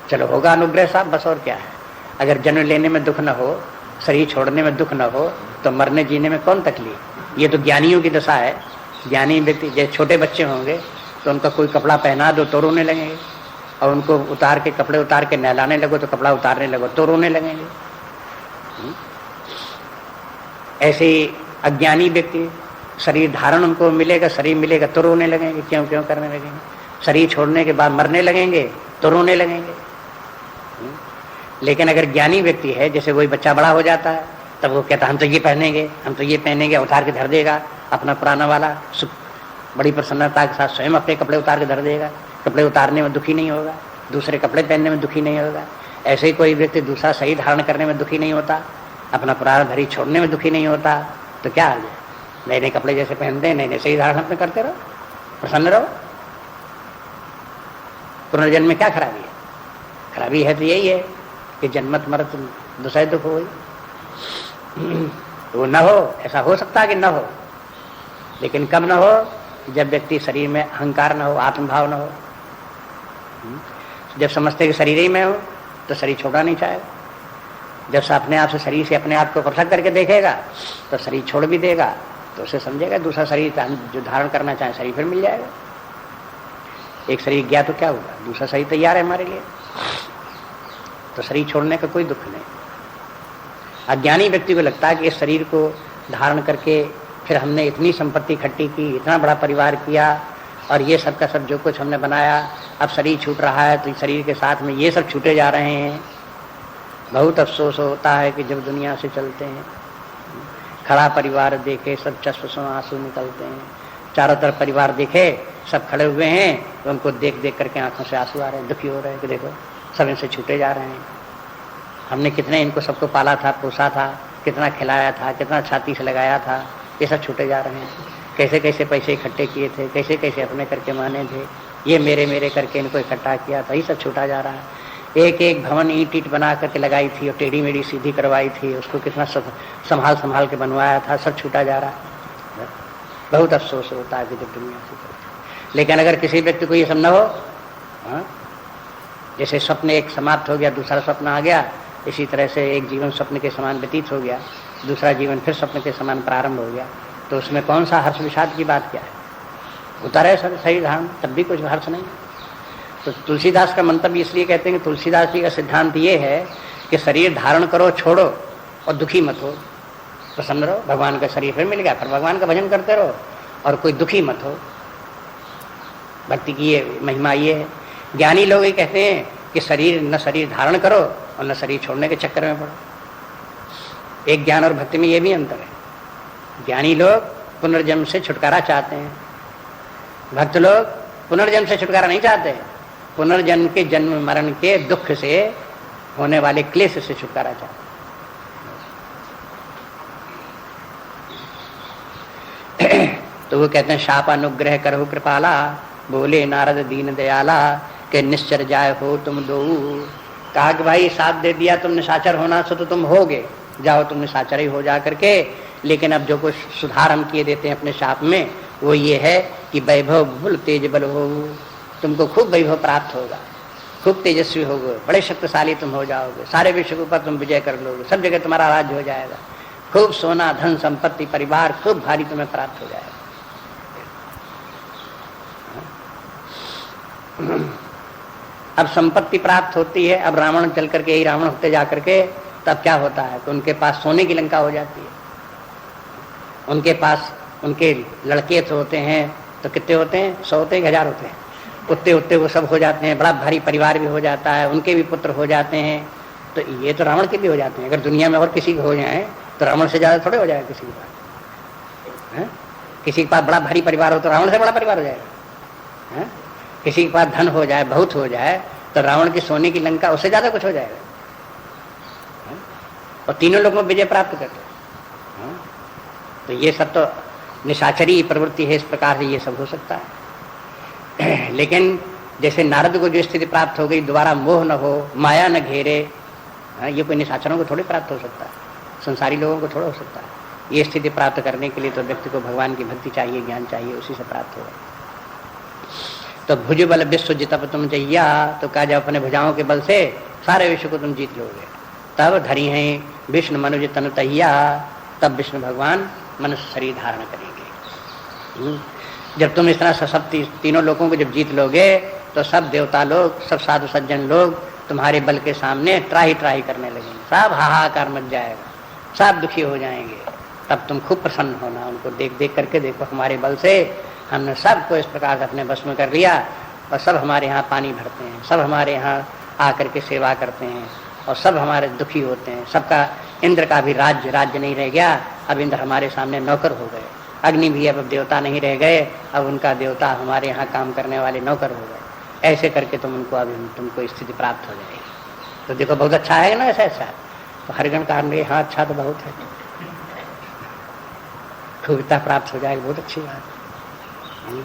चलो होगा अनुग्रह साहब, बस और क्या है। अगर जन्म लेने में दुख न हो, शरीर छोड़ने में दुख न हो, तो मरने जीने में कौन तकलीफ। ये तो ज्ञानियों की दशा है। ज्ञानी व्यक्ति जैसे छोटे बच्चे होंगे तो उनका कोई कपड़ा पहना दो तो रोने लगेंगे, और उनको उतार के कपड़े उतार के नहलाने लगो तो कपड़ा उतारने लगो तो रोने लगेंगे। ऐसे ही अज्ञानी व्यक्ति, शरीर धारण उनको मिलेगा, शरीर मिलेगा तो रोने लगेंगे, क्यों क्यों करने लगेंगे। शरीर छोड़ने के बाद मरने लगेंगे तो रोने लगेंगे। लेकिन अगर ज्ञानी व्यक्ति है, जैसे वही बच्चा बड़ा हो जाता है तब वो कहता हम तो ये पहनेंगे, हम तो ये पहनेंगे, उतार के धर देगा अपना पुराना वाला, बड़ी प्रसन्नता के साथ स्वयं अपने कपड़े उतार के धर देगा। कपड़े उतारने में दुखी नहीं होगा, दूसरे कपड़े पहनने में दुखी नहीं होगा। ऐसे ही कोई व्यक्ति दूसरा सही धारण करने में दुखी नहीं होता, अपना पुराना धरी छोड़ने में दुखी नहीं होता, तो क्या हाल है। नए नए कपड़े जैसे पहनते हैं, नए नए सही धारण अपने करते रहो, प्रसन्न रहो। पुनर्जन्म में क्या खराबी है। खराबी है तो यही है कि जन्मत मरत दुसह दुख हो, वो न हो। ऐसा हो सकता है कि न हो, लेकिन कब न हो, जब व्यक्ति शरीर में अहंकार न हो, आत्मभाव न हो। जब समझते कि शरीर ही में हो तो शरीर छोड़ना नहीं चाहेगा। जब से अपने आप से शरीर से अपने आप को पृथक करके देखेगा तो शरीर छोड़ भी देगा, तो उसे समझेगा दूसरा शरीर जो धारण करना चाहे शरीर फिर मिल जाएगा। एक शरीर गया तो क्या हुआ, दूसरा शरीर तैयार है हमारे लिए, तो शरीर छोड़ने का कोई दुख नहीं। अज्ञानी व्यक्ति को लगता है कि इस शरीर को धारण करके फिर हमने इतनी संपत्ति इकट्ठी की, इतना बड़ा परिवार किया, और ये सब का सब जो कुछ हमने बनाया, अब शरीर छूट रहा है तो शरीर के साथ में ये सब छूटे जा रहे हैं। बहुत अफसोस होता है कि जब दुनिया से चलते हैं, खड़ा परिवार देखे सब चश्म से आंसू निकलते हैं। चारों तरफ परिवार देखे सब खड़े हुए हैं तो उनको देख देख करके आंखों से आंसू आ रहे हैं, दुखी हो रहे हैं कि देखो सब इनसे छूटे जा रहे हैं। हमने कितने इनको सबको पाला था, पोसा था, कितना खिलाया था, कितना छाती से लगाया था, ये सब छूटे जा रहे हैं। कैसे कैसे पैसे इकट्ठे किए थे, कैसे कैसे अपने करके माने थे, ये मेरे मेरे करके इनको इकट्ठा किया था, ये सब छूटा जा रहा है। एक एक भवन ईंट ईंट बना करके लगाई थी और टेढ़ी मेढ़ी सीधी करवाई थी, उसको कितना संभाल संभाल के बनवाया था, सब छूटा जा रहा है। बहुत अफसोस होता है कि जब दुनिया से चलती। लेकिन अगर किसी व्यक्ति को ये सब न हो, जैसे स्वप्न एक समाप्त हो गया, दूसरा स्वप्न आ गया, इसी तरह से एक जीवन स्वप्न के समान व्यतीत हो गया, दूसरा जीवन फिर स्वप्न के समान प्रारंभ हो गया, तो उसमें कौन सा हर्ष विषाद की बात क्या है। होता रहे सही धारण, तब भी कुछ हर्ष नहीं। तो तुलसीदास का मंतव्य इसलिए कहते हैं कि तुलसीदास जी का सिद्धांत ये है कि शरीर धारण करो, छोड़ो और दुखी मत हो, प्रसन्न रहो। भगवान का शरीर फिर मिल गया, फिर भगवान का भजन करते रहो और कोई दुखी मत हो। भक्ति की ये महिमा ये है। ज्ञानी लोग ये कहते हैं कि शरीर न शरीर धारण करो और न शरीर छोड़ने के चक्कर में पड़ो। एक ज्ञान और भक्ति में ये भी अंतर है। ज्ञानी लोग पुनर्जन्म से छुटकारा चाहते हैं, भक्त लोग पुनर्जन्म से छुटकारा नहीं चाहते, पुनर्जन्म के जन्म मरण के दुख से होने वाले क्लेश से छुटकारा चाहते हैं। तो वो कहते हैं शाप अनुग्रह करहु कृपाला, बोले नारद दीन दयाला, के निश्चर जाय हो तुम दो। कहा कि भाई साथ दे दिया तुमने, साचर होना सो तो तुम होगे, जाओ तुमने साचर ही हो जा करके। लेकिन अब जो कुछ सुधार हम किए देते हैं अपने शाप में, वो ये है कि वैभव भूल तेज बल हो, तुमको खूब वैभव प्राप्त होगा, खूब तेजस्वी होगे, बड़े शक्तिशाली तुम हो जाओगे, सारे विश्व के ऊपर तुम विजय कर लोगे, सब जगह तुम्हारा राज्य हो जाएगा, खूब सोना धन संपत्ति परिवार खूब भारी तुम्हें प्राप्त हो जाएगा। अब संपत्ति प्राप्त होती है, अब रावण चल करके यही रावण होते जा करके, तब क्या होता है कि उनके पास सोने की लंका हो जाती है। उनके पास उनके लड़के तो होते हैं, तो कितने होते हैं, 100 होते हैं, 1000 होते हैं, उतने उतने वो सब हो जाते हैं, बड़ा भारी परिवार भी हो जाता है, उनके भी पुत्र हो जाते हैं। तो ये तो रावण के भी हो जाते हैं। अगर दुनिया में और किसी के हो जाए तो रावण से ज्यादा थोड़े हो जाएगा किसी के पास। किसी के पास बड़ा भारी परिवार हो तो रावण से बड़ा परिवार हो जाएगा। किसी के पास धन हो जाए, बहुत हो जाए, तो रावण की सोने की लंका उससे ज्यादा कुछ हो जाएगा। और तीनों लोग में विजय प्राप्त करते। तो ये सब तो निशाचरी प्रवृत्ति है, इस प्रकार से ये सब हो सकता है। लेकिन जैसे नारद को जो स्थिति प्राप्त हो गई, दोबारा मोह न हो, माया न घेरे, ये कोई निशाचरों को थोड़ी प्राप्त हो सकता है, संसारी लोगों को थोड़ा हो सकता है। ये स्थिति प्राप्त करने के लिए तो व्यक्ति को भगवान की भक्ति चाहिए, ज्ञान चाहिए, उसी से प्राप्त होगा। तो भुज बल विश्व जितब तुम जइया, तो कहा जब अपने भुजाओं के बल से सारे विश्व को तुम जीत लोगे, तब धरी हैं विष्णु मनुज तनु तैया, तब विष्णु भगवान मनुष्य शरीर धारण करेंगे। जब तुम इस तरह सब तीनों लोगों को जब जीत लोगे तो सब देवता लोग, सब साधु सज्जन लोग तुम्हारे बल के सामने त्राही त्राही करने लगेंगे, सब हाहाकार मच जाएगा, सब दुखी हो जाएंगे। तब तुम खूब प्रसन्न होना, उनको देख देख करके, देखो हमारे बल से हमने सबको इस प्रकार से अपने बस में कर लिया, और सब हमारे यहाँ पानी भरते हैं, सब हमारे यहाँ आकर के सेवा करते हैं, और सब हमारे दुखी होते हैं। सबका, इंद्र का भी राज्य नहीं रह गया, अब इंद्र हमारे सामने नौकर हो गए, अग्नि भी अब देवता नहीं रह गए, अब उनका देवता हमारे यहाँ काम करने वाले नौकर हो गए। ऐसे करके तुम उनको, अभी तुमको स्थिति प्राप्त हो जाएगी। तो देखो बहुत अच्छा है ना, ऐसा अच्छा। तो हरिगण कहा हाँ अच्छा तो बहुत है, खूबता प्राप्त हो जाएगी, बहुत अच्छी बात है।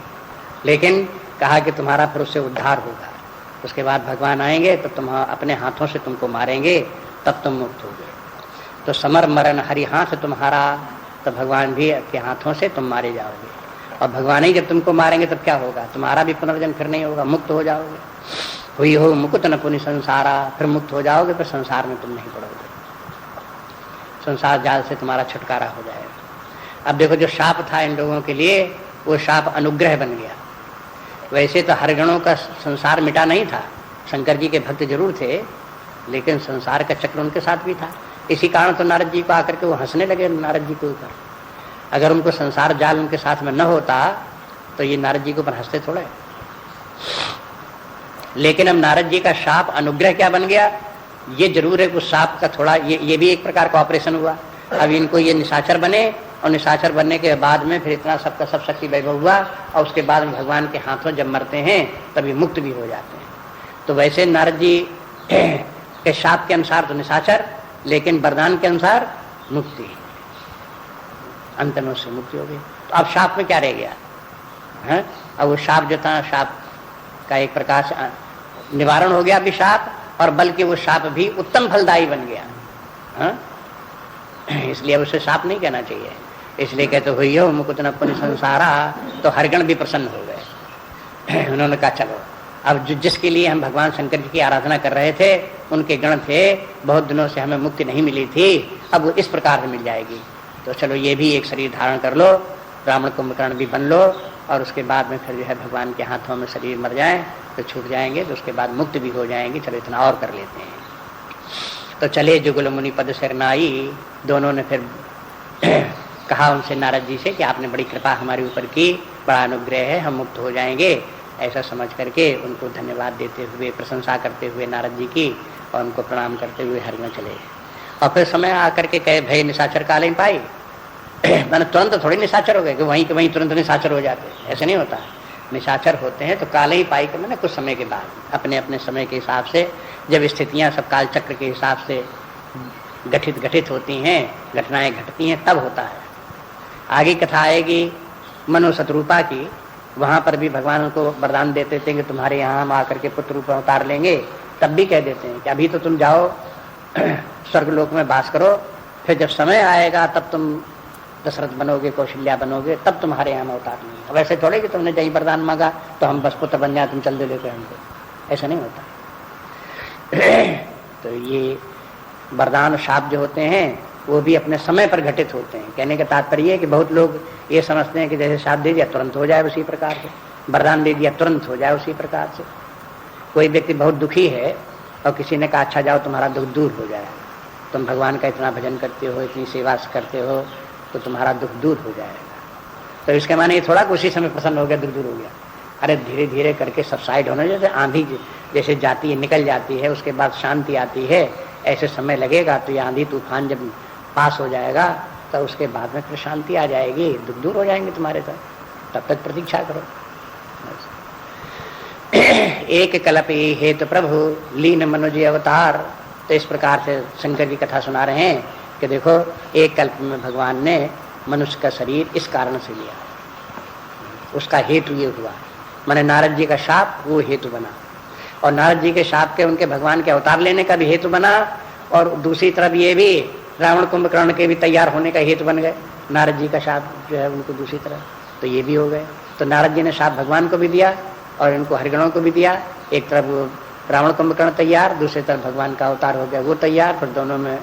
लेकिन कहा कि तुम्हारा फिर उससे उद्धार होगा, उसके बाद भगवान आएंगे तो तुम अपने हाथों से तुमको मारेंगे, तब तुम मुक्त होगे। तो समर मरण हरि हाथ तुम्हारा, तो भगवान भी के हाथों से तुम मारे जाओगे, और भगवान ही जब तुमको मारेंगे तब क्या होगा, तुम्हारा भी पुनर्जन्म फिर नहीं होगा, मुक्त हो जाओगे। हुई हो मुकुट न पुनि संसारा, फिर मुक्त हो जाओगे, फिर संसार में तुम नहीं पड़ोगे, संसार जाल से तुम्हारा छुटकारा हो जाएगा। अब देखो जो शाप था इन लोगों के लिए, वो शाप अनुग्रह बन गया। वैसे तो हरिगणों का संसार मिटा नहीं था, शंकर जी के भक्त जरूर थे, लेकिन संसार का चक्र उनके साथ भी था। इसी कारण तो नारद जी को आकर के वो हंसने लगे नारद जी के ऊपर। अगर उनको संसार जाल उनके साथ में न होता तो ये नारद जी के ऊपर हंसते थोड़े। लेकिन अब नारद जी का शाप अनुग्रह क्या बन गया, ये जरूर है। उस शाप का थोड़ा ये भी एक प्रकार का ऑपरेशन हुआ। अब इनको ये निशाचर बने, और निशाचर बनने के बाद में फिर इतना सबका सब शक्ति वैभव हुआ, और उसके बाद में भगवान के हाथों जब मरते हैं तभी मुक्त भी हो जाते हैं। तो वैसे नारद जी के शाप के अनुसार तो निशाचर, लेकिन वरदान के अनुसार मुक्ति, अंत में उससे मुक्ति हो गई। तो अब शाप में क्या रह गया है? अब वो शाप जो था, शाप का एक प्रकार से निवारण हो गया अभी शाप, और बल्कि वो शाप भी उत्तम फलदायी बन गया है? इसलिए अब उसे शाप नहीं कहना चाहिए। इसलिए कहते हुई हो मुकुट न पुनि संसारा, तो हरिगण भी प्रसन्न हो गए। उन्होंने कहा चलो अब जिसके लिए हम भगवान शंकर जी की आराधना कर रहे थे, उनके गण थे, बहुत दिनों से हमें मुक्ति नहीं मिली थी, अब वो इस प्रकार से मिल जाएगी। तो चलो ये भी एक शरीर धारण कर लो, ब्राह्मण कुंभकर्ण भी बन लो, और उसके बाद में फिर जो है भगवान के हाथों में शरीर मर जाए तो छूट जाएंगे, तो उसके बाद मुक्त भी हो जाएंगे। चलो इतना और कर लेते हैं। तो चले जुगल मुनि पद सिरनाई, दोनों ने फिर कहा उनसे, नारद जी से, कि आपने बड़ी कृपा हमारे ऊपर की, बड़ा अनुग्रह है, हम मुक्त हो जाएंगे। ऐसा समझ करके उनको धन्यवाद देते हुए, प्रशंसा करते हुए नारद जी की, और उनको प्रणाम करते हुए हरिगण चले। और फिर समय आकर के कहे, भय निशाचर काले पाई। मैंने तुरंत थोड़ी निशाचर हो गए कि वहीं के वहीं तुरंत निशाचर हो जाते, ऐसे नहीं होता। निशाचर होते हैं तो काले ही पाई के मैंने कुछ समय के बाद, अपने अपने समय के हिसाब से, जब स्थितियां सब काल चक्र के हिसाब से गठित होती हैं, घटनाएं घटती हैं, तब होता है। आगे कथा आएगी मनु शतरूपा की, वहां पर भी भगवान उनको वरदान देते थे कि तुम्हारे यहाँ हम आकर के पुत्र रूप अवतार लेंगे। तब भी कह देते हैं कि अभी तो तुम जाओ स्वर्गलोक में वास करो, फिर जब समय आएगा तब तुम दशरथ बनोगे, कौशल्या बनोगे, तब तुम्हारे यहाँ अवतार नहीं। अब ऐसे थोड़े कि तुमने जही वरदान मांगा तो हम बस पुत्र बन जाए, तुम चल दे लेते हमको, ऐसा नहीं होता। तो ये वरदान शाप जो होते हैं वो भी अपने समय पर घटित होते हैं। कहने का तात्पर्य है कि बहुत लोग ये समझते हैं कि जैसे शाप दे दिया तुरंत हो जाए उसी प्रकार से, वरदान दे दिया तुरंत हो जाए उसी प्रकार से। कोई व्यक्ति बहुत दुखी है और किसी ने कहा अच्छा जाओ तुम्हारा दुख दूर हो जाए, तुम भगवान का इतना भजन करते हो, इतनी सेवा करते हो, तो तुम्हारा दुख दूर हो जाएगा। तो इसके माने ये थोड़ा उसी समय प्रसन्न हो गया, दुख दूर हो गया। अरे धीरे धीरे करके सबसाइड होना, जैसे आंधी जैसे जाती है, निकल जाती है, उसके बाद शांति आती है, ऐसे समय लगेगा। तो ये आंधी तूफान जब पास हो जाएगा तो उसके बाद में फिर शांति आ जाएगी, दुख दूर हो जाएंगे तुम्हारे तब तक प्रतीक्षा करो। एक कल्प हेतु प्रभु लीन मनुज अवतार। तो इस प्रकार से शंकर जी कथा सुना रहे हैं कि देखो एक कल्प में भगवान ने मनुष्य का शरीर इस कारण से लिया, उसका हेतु ये हुआ, माने नारद जी का शाप वो हेतु बना, और नारद जी के शाप के उनके भगवान के अवतार लेने का भी हेतु बना, और दूसरी तरफ ये भी रावण कुंभकर्ण के भी तैयार होने का हेतु बन गए। नारद जी का शाप जो है उनको दूसरी तरह, तो ये भी हो गए। तो नारद जी ने शाप भगवान को भी दिया और इनको हरिगणों को भी दिया। एक तरफ रावण कुंभकर्ण तैयार, दूसरी तरफ भगवान का अवतार हो गया वो तैयार, फिर दोनों में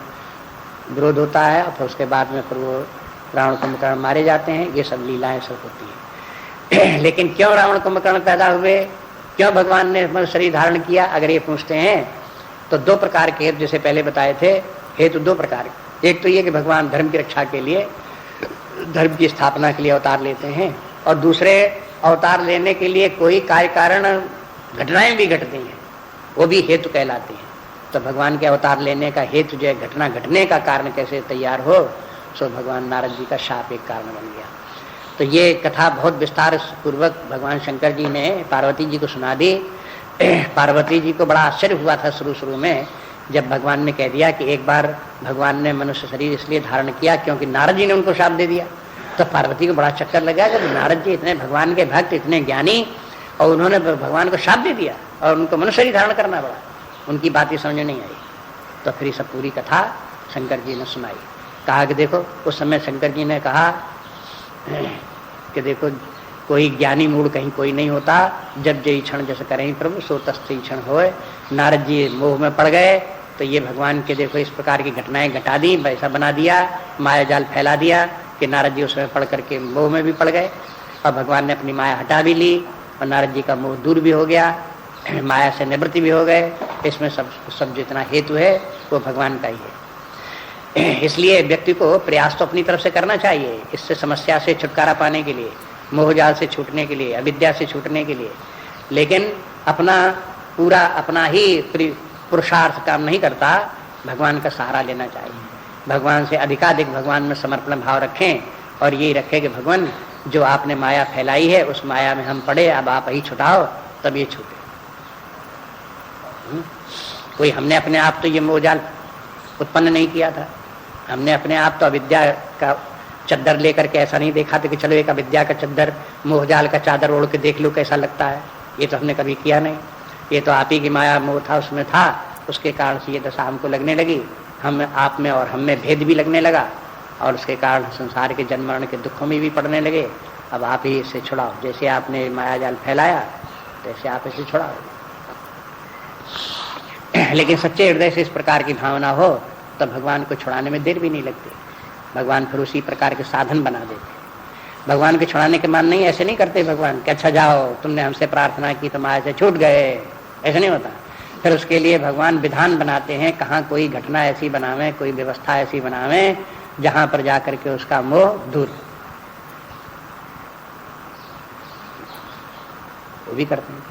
विरोध होता है और फिर उसके बाद में फिर वो रावण कुंभकर्ण मारे जाते हैं। ये सब लीलाएं सब होती है। लेकिन क्यों रावण कुंभकर्ण पैदा हुए, क्यों भगवान ने शरीर धारण किया, अगर ये पूछते हैं तो दो प्रकार के हेतु जैसे पहले बताए थे। हेतु दो प्रकार के, एक तो ये कि भगवान धर्म की रक्षा के लिए, धर्म की स्थापना के लिए अवतार लेते हैं, और दूसरे अवतार लेने के लिए कोई कार्य कारण घटनाएं भी घटती हैं, वो भी हेतु कहलाती हैं। तो भगवान के अवतार लेने का हेतु जो है, घटना घटने का कारण कैसे तैयार हो, सो भगवान नारद जी का शाप एक कारण बन गया। तो ये कथा बहुत विस्तार पूर्वक भगवान शंकर जी ने पार्वती जी को सुना दी। पार्वती जी को बड़ा आश्चर्य हुआ था शुरू में, जब भगवान ने कह दिया कि एक बार भगवान ने मनुष्य शरीर इसलिए धारण किया क्योंकि नारद जी ने उनको शाप दे दिया। तो पार्वती को बड़ा चक्कर लगा कि नारद जी इतने भगवान के भक्त, इतने ज्ञानी, और उन्होंने भगवान को शाप दे दिया और उनको मनुष्य शरीर धारण करना पड़ा। उनकी बात ही समझ नहीं आई। तो फिर सब पूरी कथा शंकर जी ने सुनाई। कहा कि देखो, उस समय शंकर जी ने कहा कि देखो, कोई ज्ञानी मूड कहीं कोई नहीं होता, जब जय क्षण जैसे करें प्रभु सो तस्ते क्षण होए। नारद जी मोह में पड़ गए, तो ये भगवान के देखो इस प्रकार की घटनाएं घटा दी, वैसा बना दिया, माया जाल फैला दिया कि नारद जी उसमें पढ़ करके मोह में भी पड़ गए, और भगवान ने अपनी माया हटा भी ली और नारद जी का मोह दूर भी हो गया, माया से निवृत्ति भी हो गए। इसमें सब जितना हेतु है वो भगवान का ही है। इसलिए व्यक्ति को प्रयास तो अपनी तरफ से करना चाहिए, इससे समस्या से छुटकारा पाने के लिए, मोहजाल से छूटने के लिए, अविद्या से छूटने के लिए। लेकिन अपना पूरा अपना ही पुरुषार्थ काम नहीं करता, भगवान का सहारा लेना चाहिए। भगवान से अधिकाधिक भगवान में समर्पण भाव रखें और यही रखें कि भगवान जो आपने माया फैलाई है उस माया में हम पड़े, अब आप ही छुटाओ, तब ये छूटे। कोई हमने अपने आप तो ये मोहजाल उत्पन्न नहीं किया था, हमने अपने आप तो अविद्या का चद्दर लेकर के ऐसा नहीं देखा था कि चलो एक अविद्या का चद्दर, मोहजाल का चादर ओढ़ के देख लो कैसा लगता है, ये तो हमने कभी किया नहीं। ये तो आप ही की माया मोह था, उसमें था, उसके कारण से ये दशा हमको लगने लगी, हम आप में और हम में भेद भी लगने लगा, और उसके कारण संसार के जन्म मरण के दुखों में भी पड़ने लगे। अब आप ही इसे छुड़ाओ, जैसे आपने माया जाल फैलाया तैसे आप इसे छुड़ाओ। लेकिन सच्चे हृदय से इस प्रकार की भावना हो तो भगवान को छुड़ाने में देर भी नहीं लगती, भगवान फिर उसी प्रकार के साधन बना देते। भगवान के छुड़ाने के मान नहीं, ऐसे नहीं करते भगवान कि अच्छा जाओ तुमने हमसे प्रार्थना की तो माया से छूट गए, ऐसा नहीं होता। फिर उसके लिए भगवान विधान बनाते हैं, कहाँ कोई घटना ऐसी बनावे, कोई व्यवस्था ऐसी बनावे जहां पर जाकर के उसका मोह दूर, वो भी करते हैं।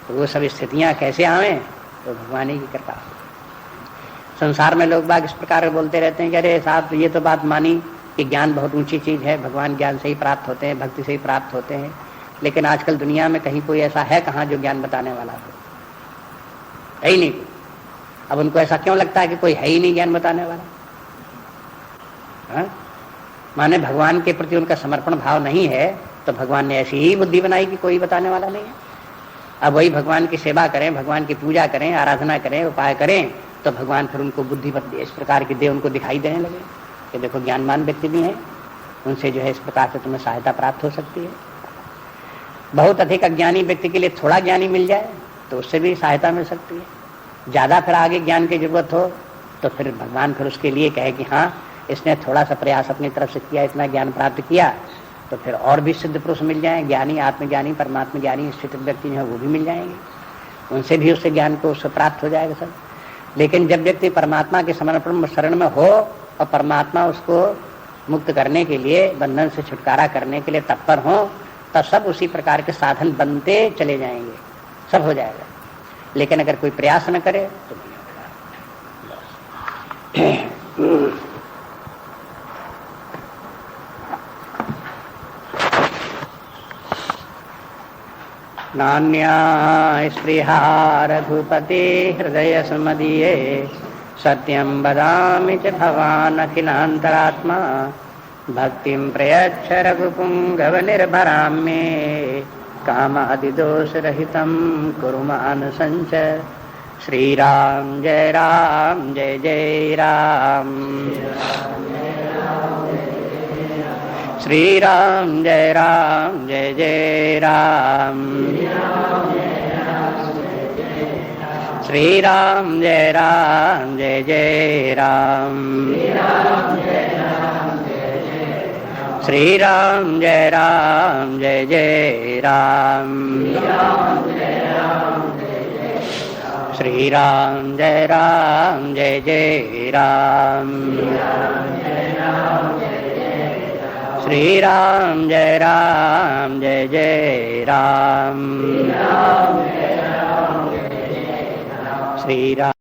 तो वो सब स्थितियां कैसे आवे तो भगवान ही की कृपा। संसार में लोग बाग इस प्रकार बोलते रहते हैं कि अरे साहब ये तो बात मानी कि ज्ञान बहुत ऊंची चीज है, भगवान ज्ञान से ही प्राप्त होते हैं, भक्ति से ही प्राप्त होते हैं। लेकिन आजकल दुनिया में कहीं कोई ऐसा है कहाँ जो ज्ञान बताने वाला हो, है ही नहीं। अब उनको ऐसा क्यों लगता है कि कोई है ही नहीं ज्ञान बताने वाला? माने भगवान के प्रति उनका समर्पण भाव नहीं है, तो भगवान ने ऐसी ही बुद्धि बनाई कि कोई बताने वाला नहीं है। अब वही भगवान की सेवा करें, भगवान की पूजा करें, आराधना करें, उपाय करें, तो भगवान फिर उनको बुद्धि इस प्रकार की दे, उनको दिखाई देने लगे कि देखो ज्ञानवान व्यक्ति भी हैं, उनसे जो है इस प्रकार से तुम्हें सहायता प्राप्त हो सकती है। बहुत अधिक अज्ञानी व्यक्ति के लिए थोड़ा ज्ञानी मिल जाए तो उससे भी सहायता मिल सकती है। ज़्यादा फिर आगे ज्ञान की जरूरत हो तो फिर भगवान फिर उसके लिए कहे कि हाँ इसने थोड़ा सा प्रयास अपनी तरफ से किया, इतना ज्ञान प्राप्त किया, तो फिर और भी सिद्ध पुरुष मिल जाएं, ज्ञानी, आत्मज्ञानी, परमात्मा ज्ञानी स्थित व्यक्ति जो है वो भी मिल जाएंगे, उनसे भी उससे ज्ञान को उससे प्राप्त हो जाएगा सब। लेकिन जब व्यक्ति परमात्मा के समर्पण शरण में हो और परमात्मा उसको मुक्त करने के लिए, बंधन से छुटकारा करने के लिए तत्पर हो, तब सब उसी प्रकार के साधन बनते चले जाएंगे, सब हो जाएगा। लेकिन अगर कोई प्रयास न करे तो नहीं होगा। नान्या स्पृहा रघुपते हृदय सुमदीये, सत्यं वदामि च भवान् अखिलान्तरात्मा, भक्तिं प्रयच्छ रघुपुङ्गव निर्भरां मे, कामादिदोषरहितं कुरु मानसञ्च। श्रीराम जय राम जय जय राम। श्री राम जय जय राम, श्री राम जय जय राम, श्री राम जय जय राम, श्री राम जय जय राम, श्री राम जय जय राम, श्री राम।